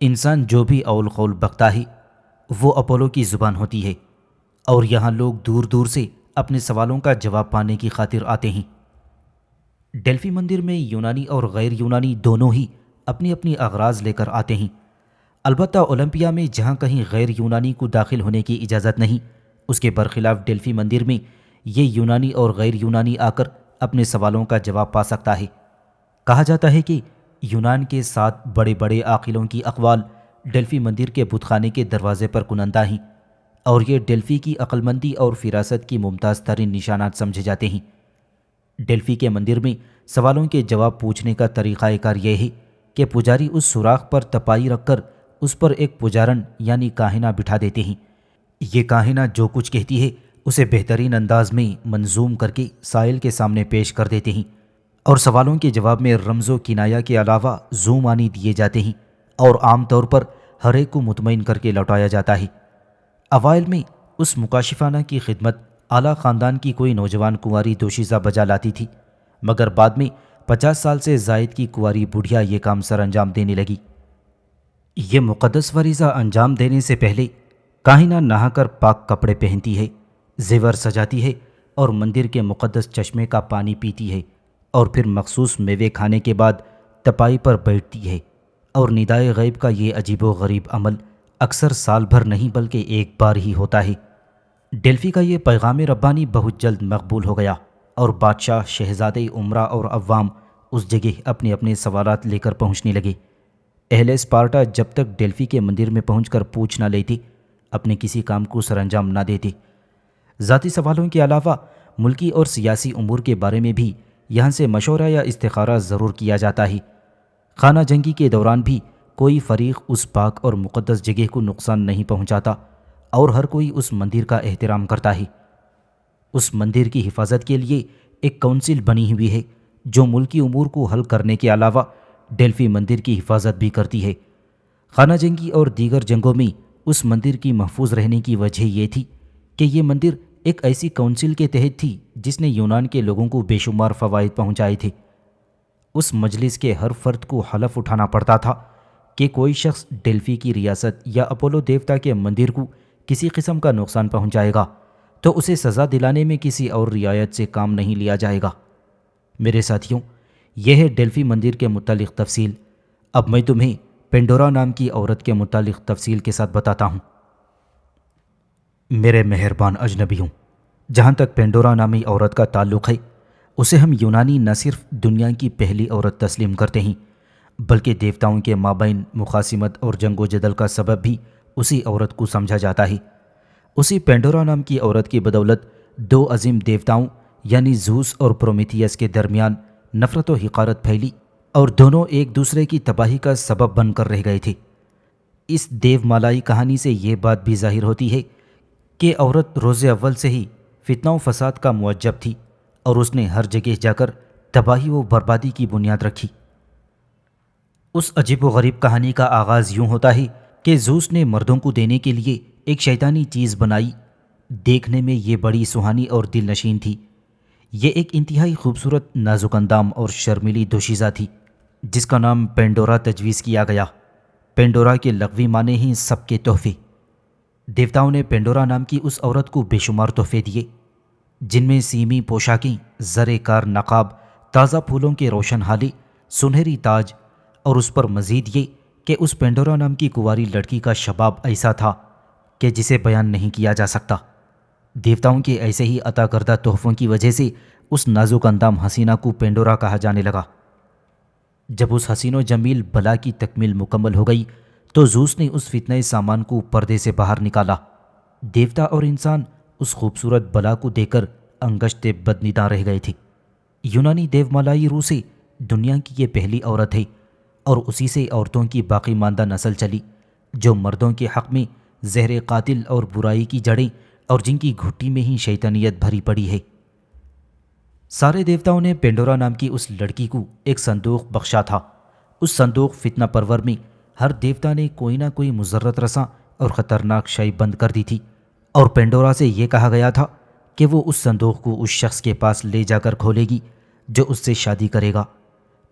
انسان جو بھی اول قول بکتا ہی وہ اپولو کی زبان ہوتی ہے، اور یہاں لوگ دور دور سے اپنے سوالوں کا جواب پانے کی خاطر آتے ہیں۔ ڈیلفی مندر میں یونانی اور غیر یونانی دونوں ہی اپنی اپنی اغراض لے کر آتے ہیں، البتہ اولمپیا میں جہاں کہیں غیر یونانی کو داخل ہونے کی اجازت نہیں، اس کے برخلاف ڈیلفی مندر میں یہ یونانی اور غیر یونانی آ کر اپنے سوالوں کا جواب پا سکتا ہے۔ کہا جاتا ہے کہ یونان کے 7 بڑے بڑے عاقلوں کی اقوال ڈیلفی مندر کے بت خانے کے دروازے پر کنندہ ہیں، اور یہ ڈیلفی کی عقل مندی اور فراست کی ممتاز ترین نشانات سمجھے جاتے ہیں۔ ڈیلفی کے مندر میں سوالوں کے جواب پوچھنے کا طریقہ کار یہ ہے کہ پجاری اس سوراخ پر تپائی رکھ کر اس پر ایک پجارن یعنی کاہنہ بٹھا دیتے ہیں۔ یہ کاہنہ جو کچھ کہتی ہے اسے بہترین انداز میں منظوم کر کے سائل کے سامنے پیش کر دیتے ہیں، اور سوالوں کے جواب میں رمز و کنایا کے علاوہ زومانی دیے جاتے ہیں، اور عام طور پر ہر ایک کو مطمئن کر کے لوٹایا جاتا ہے۔ اوائل میں اس مکاشفانہ کی خدمت اعلیٰ خاندان کی کوئی نوجوان کنواری دوشیزہ بجا لاتی تھی، مگر بعد میں 50 سال سے زائد کی کنواری بڑھیا یہ کام سر انجام دینے لگی۔ یہ مقدس فریضہ انجام دینے سے پہلے کاہنہ نہا کر پاک کپڑے پہنتی ہے، زیور سجاتی ہے، اور مندر کے مقدس چشمے کا پانی پیتی ہے، اور پھر مخصوص میوے کھانے کے بعد تپائی پر بیٹھتی ہے، اور ندائے غیب کا یہ عجیب و غریب عمل اکثر سال بھر نہیں بلکہ ایک بار ہی ہوتا ہے۔ ڈیلفی کا یہ پیغام ربانی بہت جلد مقبول ہو گیا، اور بادشاہ، شہزادے، امراء اور عوام اس جگہ اپنے اپنے سوالات لے کر پہنچنے لگے۔ اہل اسپارٹا جب تک ڈیلفی کے مندر میں پہنچ کر پوچھ نہ لیتے، اپنے کسی کام کو سر انجام نہ دیتے۔ ذاتی سوالوں کے علاوہ ملکی اور سیاسی امور کے بارے میں بھی یہاں سے مشورہ یا استخارہ ضرور کیا جاتا ہے۔ خانہ جنگی کے دوران بھی کوئی فریق اس پاک اور مقدس جگہ کو نقصان نہیں پہنچاتا، اور ہر کوئی اس مندر کا احترام کرتا ہے۔ اس مندر کی حفاظت کے لیے ایک کونسل بنی ہوئی ہے جو ملکی امور کو حل کرنے کے علاوہ ڈیلفی مندر کی حفاظت بھی کرتی ہے۔ خانہ جنگی اور دیگر جنگوں میں اس مندر کی محفوظ رہنے کی وجہ یہ تھی کہ یہ مندر ایک ایسی کونسل کے تحت تھی جس نے یونان کے لوگوں کو بے شمار فوائد پہنچائے تھے۔ اس مجلس کے ہر فرد کو حلف اٹھانا پڑتا تھا کہ کوئی شخص ڈیلفی کی ریاست یا اپولو دیوتا کے مندر کو کسی قسم کا نقصان پہنچائے گا تو اسے سزا دلانے میں کسی اور رعایت سے کام نہیں لیا جائے گا۔ میرے ساتھیوں، یہ ہے ڈیلفی مندر کے متعلق تفصیل۔ اب میں تمہیں پینڈورا نام کی عورت کے متعلق تفصیل کے ساتھ بتاتا ہوں۔ میرے مہربان اجنبیوں، جہاں تک پینڈورا نامی عورت کا تعلق ہے، اسے ہم یونانی نہ صرف دنیا کی پہلی عورت تسلیم کرتے ہیں بلکہ دیوتاؤں کے مابین مخاصمت اور جنگ و جدل کا سبب بھی اسی عورت کو سمجھا جاتا ہے۔ اسی پینڈورا نام کی عورت کی بدولت دو عظیم دیوتاؤں یعنی زوس اور پرومیتھیس کے درمیان نفرت و حقارت پھیلی اور دونوں ایک دوسرے کی تباہی کا سبب بن کر رہ گئے تھے۔ اس دیو مالائی کہانی سے یہ بات بھی ظاہر ہوتی ہے کہ عورت روز اول سے ہی فتنہ و فساد کا موجب تھی اور اس نے ہر جگہ جا کر تباہی و بربادی کی بنیاد رکھی۔ اس عجیب و غریب کہانی کا آغاز یوں ہوتا ہے کہ زوس نے مردوں کو دینے کے لیے ایک شیطانی چیز بنائی۔ دیکھنے میں یہ بڑی سہانی اور دل نشین تھی۔ یہ ایک انتہائی خوبصورت نازک اندام اور شرمیلی دوشیزہ تھی جس کا نام پینڈورا تجویز کیا گیا۔ پینڈورا کے لغوی معنی ہیں سب کے تحفے۔ دیوتاؤں نے پینڈورا نام کی اس عورت کو بے شمار تحفے دیے، جن میں سیمی پوشاکیں، زر کار نقاب، تازہ پھولوں کے روشن ہالے، سنہری تاج، اور اس پر مزید یہ کہ اس پینڈورا نام کی کنواری لڑکی کا شباب ایسا تھا کہ جسے بیان نہیں کیا جا سکتا۔ دیوتاؤں کے ایسے ہی عطا کردہ تحفوں کی وجہ سے اس نازک اندام حسینہ کو پینڈورا کہا جانے لگا۔ جب اس حسین و جمیل بلا کی تکمیل مکمل ہو گئی تو زوس نے اس فتنہ سامان کو پردے سے باہر نکالا۔ دیوتا اور انسان اس خوبصورت بلا کو دیکھ کر انگشت بدنیداں رہ گئے تھے۔ یونانی دیو مالائی روح سے دنیا کی یہ پہلی عورت ہے اور اسی سے عورتوں کی باقی ماندہ نسل چلی جو مردوں کے حق میں زہر قاتل اور برائی کی جڑیں اور جن کی گھٹی میں ہی شیطانیت بھری پڑی ہے۔ سارے دیوتاؤں نے پینڈورا نام کی اس لڑکی کو ایک صندوق بخشا تھا۔ اس صندوق فتنہ پرور میں ہر دیوتا نے کوئی نہ کوئی مضرت رساں اور خطرناک شے بند کر دی تھی، اور پینڈورا سے یہ کہا گیا تھا کہ وہ اس صندوق کو اس شخص کے پاس لے جا کر کھولے گی جو اس سے شادی کرے گا۔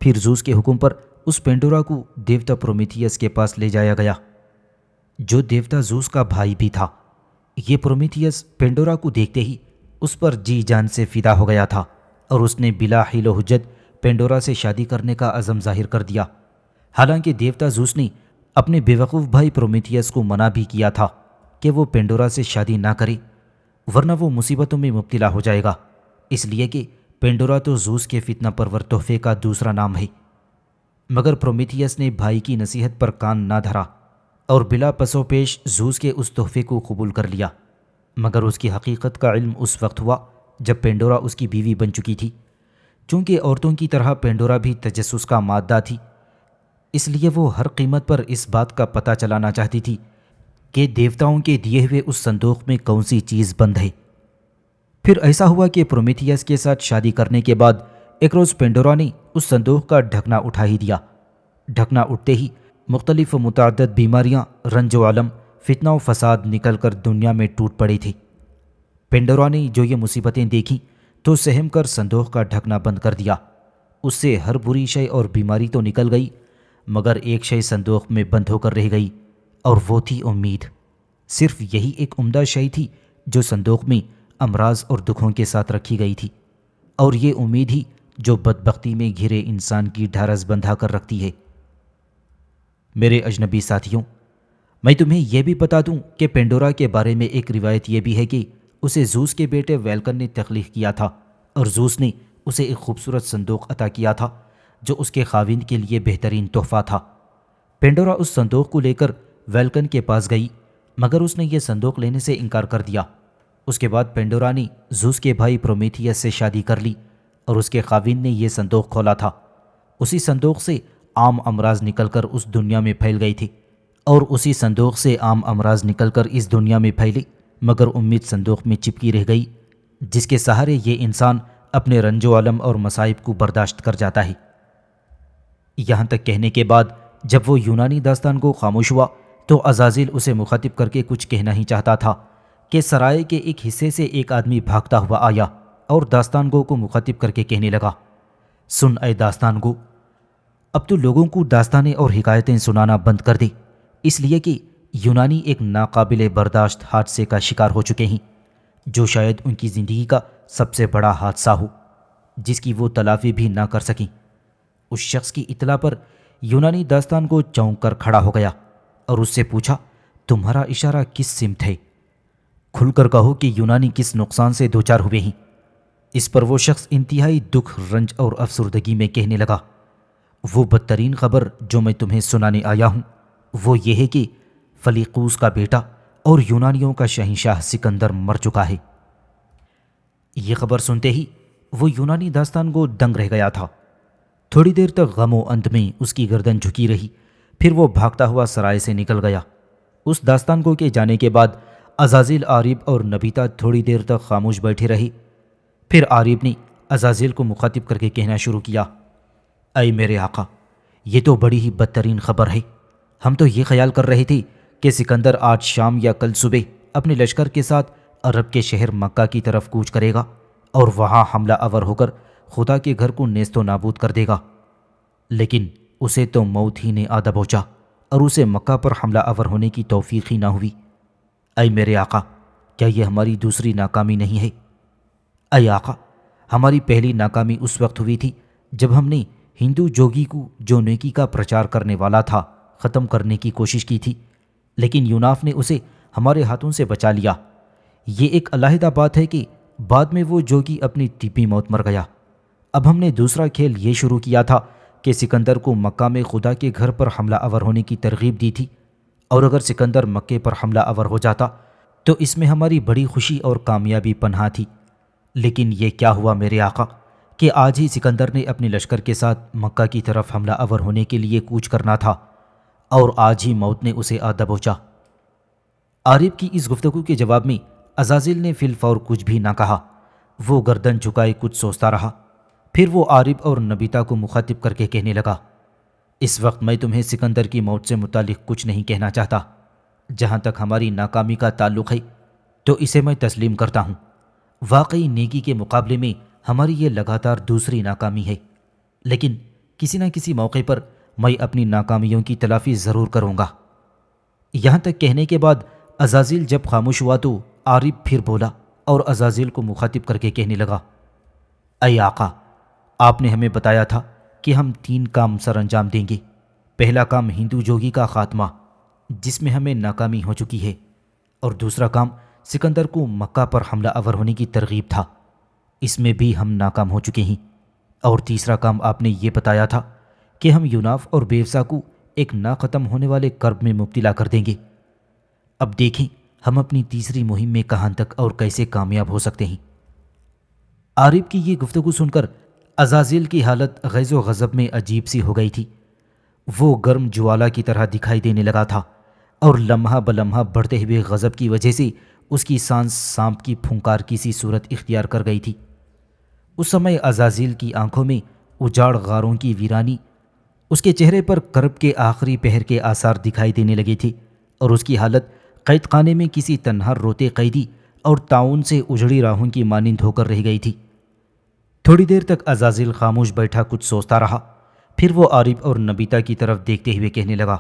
پھر زوس کے حکم پر اس پینڈورا کو دیوتا پرومیتھیس کے پاس لے جایا گیا، جو دیوتا زوس کا بھائی بھی تھا۔ یہ پرومیتھیس پینڈورا کو دیکھتے ہی اس پر جی جان سے فدا ہو گیا تھا اور اس نے بلا حیل و حجت پینڈورا سے شادی کرنے کا عزم ظاہر کر دیا۔ حالانکہ دیوتا زوس نے اپنے بیوقوف بھائی پرومیتھیس کو منع بھی کیا تھا کہ وہ پینڈورا سے شادی نہ کرے ورنہ وہ مصیبتوں میں مبتلا ہو جائے گا، اس لیے کہ پینڈورا تو زوس کے فتنہ پرور تحفے کا دوسرا نام ہے۔ مگر پرومیتھیس نے بھائی کی نصیحت پر کان نہ دھرا اور بلا پسو پیش زوس کے اس تحفے کو قبول کر لیا۔ مگر اس کی حقیقت کا علم اس وقت ہوا جب پینڈورا اس کی بیوی بن چکی تھی۔ چونکہ عورتوں کی طرح پینڈورا بھی تجسس کا مادہ تھی، اس لیے وہ ہر قیمت پر اس بات کا پتہ چلانا چاہتی تھی کہ دیوتاؤں کے دیے ہوئے اس صندوق میں کون سی چیز بند ہے۔ پھر ایسا ہوا کہ پرومیتھیس کے ساتھ شادی کرنے کے بعد ایک روز پینڈورا نے اس صندوق کا ڈھکنا اٹھا ہی دیا۔ ڈھکنا اٹھتے ہی مختلف و متعدد بیماریاں، رنج و علم، فتنہ و فساد نکل کر دنیا میں ٹوٹ پڑے تھے۔ پینڈورا نے جو یہ مصیبتیں دیکھیں تو سہم کر صندوق کا ڈھکنا بند کر دیا۔ اس سے ہر بری شے اور بیماری تو نکل گئی، مگر ایک شے صندوق میں بند ہو کر رہ گئی، اور وہ تھی امید۔ صرف یہی ایک عمدہ شے تھی جو صندوق میں امراض اور دکھوں کے ساتھ رکھی گئی تھی، اور یہ امید ہی جو بدبختی میں گھرے انسان کی ڈھارس بندھا کر رکھتی ہے۔ میرے اجنبی ساتھیوں، میں تمہیں یہ بھی بتا دوں کہ پینڈورا کے بارے میں ایک روایت یہ بھی ہے کہ اسے زوس کے بیٹے ویلکن نے تخلیق کیا تھا، اور زوس نے اسے ایک خوبصورت صندوق عطا کیا تھا جو اس کے خاوند کے لیے بہترین تحفہ تھا۔ پینڈورا اس صندوق کو لے کر ویلکن کے پاس گئی، مگر اس نے یہ صندوق لینے سے انکار کر دیا۔ اس کے بعد پینڈورا نے زوس کے بھائی پرومیتھیس سے شادی کر لی اور اس کے خاوند نے یہ صندوق کھولا تھا۔ اسی صندوق سے عام امراض نکل کر اس دنیا میں پھیل گئی تھی، اور اسی صندوق سے عام امراض نکل کر اس دنیا میں پھیلے، مگر امید صندوق میں چپکی رہ گئی جس کے سہارے یہ انسان اپنے رنج و علم اور مصائب کو برداشت کر جاتا ہے۔ یہاں تک کہنے کے بعد جب وہ یونانی داستان کو خاموش ہوا تو عزازیل اسے مخاطب کر کے کچھ کہنا ہی چاہتا تھا کہ سرائے کے ایک حصے سے ایک آدمی بھاگتا ہوا آیا اور داستان گو کو مخاطب کر کے کہنے لگا، سن اے داستان گو، اب تو لوگوں کو داستانیں اور حکایتیں سنانا بند کر دے، اس لیے کہ یونانی ایک ناقابل برداشت حادثے کا شکار ہو چکے ہیں جو شاید ان کی زندگی کا سب سے بڑا حادثہ ہو، جس کی وہ تلافی بھی نہ کر سکیں۔ اس شخص کی اطلاع پر یونانی داستان کو چونک کر کھڑا ہو گیا اور اس سے پوچھا، تمہارا اشارہ کس سمت ہے؟ کھل کر کہو کہ یونانی کس نقصان سے دوچار ہوئے ہیں۔ اس پر وہ شخص انتہائی دکھ، رنج اور افسردگی میں کہنے لگا، وہ بدترین خبر جو میں تمہیں سنانے آیا ہوں وہ یہ ہے کہ فلیقوس کا بیٹا اور یونانیوں کا شہنشاہ سکندر مر چکا ہے۔ یہ خبر سنتے ہی وہ یونانی داستان کو دنگ رہ گیا تھا۔ تھوڑی دیر تک غم و اندھ میں اس کی گردن جھکی رہی، پھر وہ بھاگتا ہوا سرائے سے نکل گیا۔ اس داستان کو کے جانے کے بعد عزازیل، عارب اور نبیتا تھوڑی دیر تک خاموش بیٹھے رہے۔ پھر عارب نے عزازیل کو مخاطب کر کے کہنا شروع کیا، اے میرے آقا، یہ تو بڑی ہی بدترین خبر ہے۔ ہم تو یہ خیال کر رہے تھے کہ سکندر آج شام یا کل صبح اپنے لشکر کے ساتھ عرب کے شہر مکہ کی طرف کوچ کرے گا اور وہاں حملہ آور ہو کر خدا کے گھر کو نیست و نابود کر دے گا، لیکن اسے تو موت ہی نے آ دبوچا اور اسے مکہ پر حملہ آور ہونے کی توفیق ہی نہ ہوئی۔ اے میرے آقا، کیا یہ ہماری دوسری ناکامی نہیں ہے؟ اے آقا، ہماری پہلی ناکامی اس وقت ہوئی تھی جب ہم نے ہندو جوگی کو، جو نیکی کا پرچار کرنے والا تھا، ختم کرنے کی کوشش کی تھی، لیکن یوناف نے اسے ہمارے ہاتھوں سے بچا لیا۔ یہ ایک علیحدہ بات ہے کہ بعد میں وہ جوگی اپنی طبی موت مر گیا۔ اب ہم نے دوسرا کھیل یہ شروع کیا تھا کہ سکندر کو مکہ میں خدا کے گھر پر حملہ آور ہونے کی ترغیب دی تھی، اور اگر سکندر مکے پر حملہ آور ہو جاتا تو اس میں ہماری بڑی خوشی اور کامیابی پنہاں تھی۔ لیکن یہ کیا ہوا میرے آقا کہ آج ہی سکندر نے اپنے لشکر کے ساتھ مکہ کی طرف حملہ آور ہونے کے لیے کوچ کرنا تھا، اور آج ہی موت نے اسے آ دبوچا۔ عارب کی اس گفتگو کے جواب میں عزازیل نے فی الفور کچھ بھی نہ کہا۔ وہ گردن جھکائے کچھ سوچتا رہا۔ پھر وہ عارب اور نبیتا کو مخاطب کر کے کہنے لگا، اس وقت میں تمہیں سکندر کی موت سے متعلق کچھ نہیں کہنا چاہتا۔ جہاں تک ہماری ناکامی کا تعلق ہے تو اسے میں تسلیم کرتا ہوں۔ واقعی نیکی کے مقابلے میں ہماری یہ لگاتار دوسری ناکامی ہے، لیکن کسی نہ کسی موقع پر میں اپنی ناکامیوں کی تلافی ضرور کروں گا۔ یہاں تک کہنے کے بعد عزازیل جب خاموش ہوا تو عارب پھر بولا اور عزازیل کو مخاطب کر کے کہنے لگا، اے آقا، آپ نے ہمیں بتایا تھا کہ ہم 3 کام سر انجام دیں گے۔ پہلا کام ہندو جوگی کا خاتمہ، جس میں ہمیں ناکامی ہو چکی ہے، اور دوسرا کام سکندر کو مکہ پر حملہ آور ہونے کی ترغیب تھا، اس میں بھی ہم ناکام ہو چکے ہیں، اور تیسرا کام آپ نے یہ بتایا تھا کہ ہم یوناف اور بیوسا کو ایک نہ ختم ہونے والے کرب میں مبتلا کر دیں گے۔ اب دیکھیں ہم اپنی تیسری مہم میں کہاں تک اور کیسے کامیاب ہو سکتے ہیں۔ عارب کی یہ گفتگو سن کر عزازیل کی حالت غیظ و غضب میں عجیب سی ہو گئی تھی۔ وہ گرم جوالا کی طرح دکھائی دینے لگا تھا، اور لمحہ بلمحہ بڑھتے ہوئے غضب کی وجہ سے اس کی سانس سانپ کی پھونکار کی سی صورت اختیار کر گئی تھی۔ اس سمے عزازیل کی آنکھوں میں اجاڑ غاروں کی ویرانی، اس کے چہرے پر کرب کے آخری پہر کے آثار دکھائی دینے لگے تھے، اور اس کی حالت قید خانے میں کسی تنہا روتے قیدی اور تعاون سے اجڑی راہوں کی مانند ہو کر رہ گئی تھی۔ تھوڑی دیر تک عزازیل خاموش بیٹھا کچھ سوچتا رہا، پھر وہ عارب اور نبیتا کی طرف دیکھتے ہوئے کہنے لگا،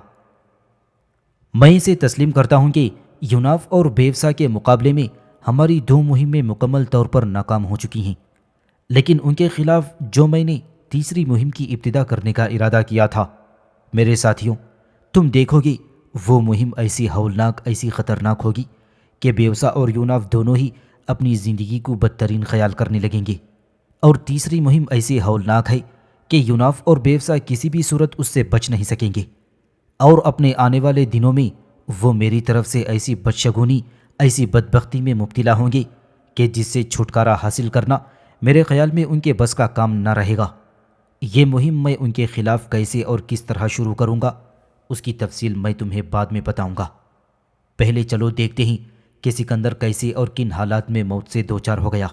میں اسے تسلیم کرتا ہوں کہ یوناف اور بیوسا کے مقابلے میں ہماری 2 مہمیں مکمل طور پر ناکام ہو چکی ہیں، لیکن ان کے خلاف جو میں نے تیسری مہم کی ابتدا کرنے کا ارادہ کیا تھا، میرے ساتھیوں، تم دیکھو گے وہ مہم ایسی ہولناک، ایسی خطرناک ہوگی کہ بیوسا اور یوناف دونوں ہی اپنی زندگی کو بدترین خیال کرنے لگیں گے، اور تیسری مہم ایسی ہولناک ہے کہ یوناف اور بیوسا کسی بھی صورت اس سے بچ نہیں سکیں گے، اور اپنے آنے والے دنوں میں وہ میری طرف سے ایسی بدشگونی، ایسی بدبختی میں مبتلا ہوں گے کہ جس سے چھٹکارا حاصل کرنا میرے خیال میں ان کے بس کا کام نہ رہے گا۔ یہ مہم میں ان کے خلاف کیسے اور کس طرح شروع کروں گا، اس کی تفصیل میں تمہیں بعد میں بتاؤں گا۔ پہلے چلو دیکھتے ہیں کہ سکندر کیسے اور کن حالات میں موت سے دوچار ہو گیا۔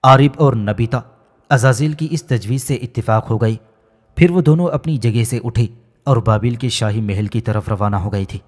عارب اور نبیتا عزازیل کی اس تجویز سے اتفاق ہو گئے۔ پھر وہ دونوں اپنی جگہ سے اٹھے اور بابل کے شاہی محل کی طرف روانہ ہو گئے تھے۔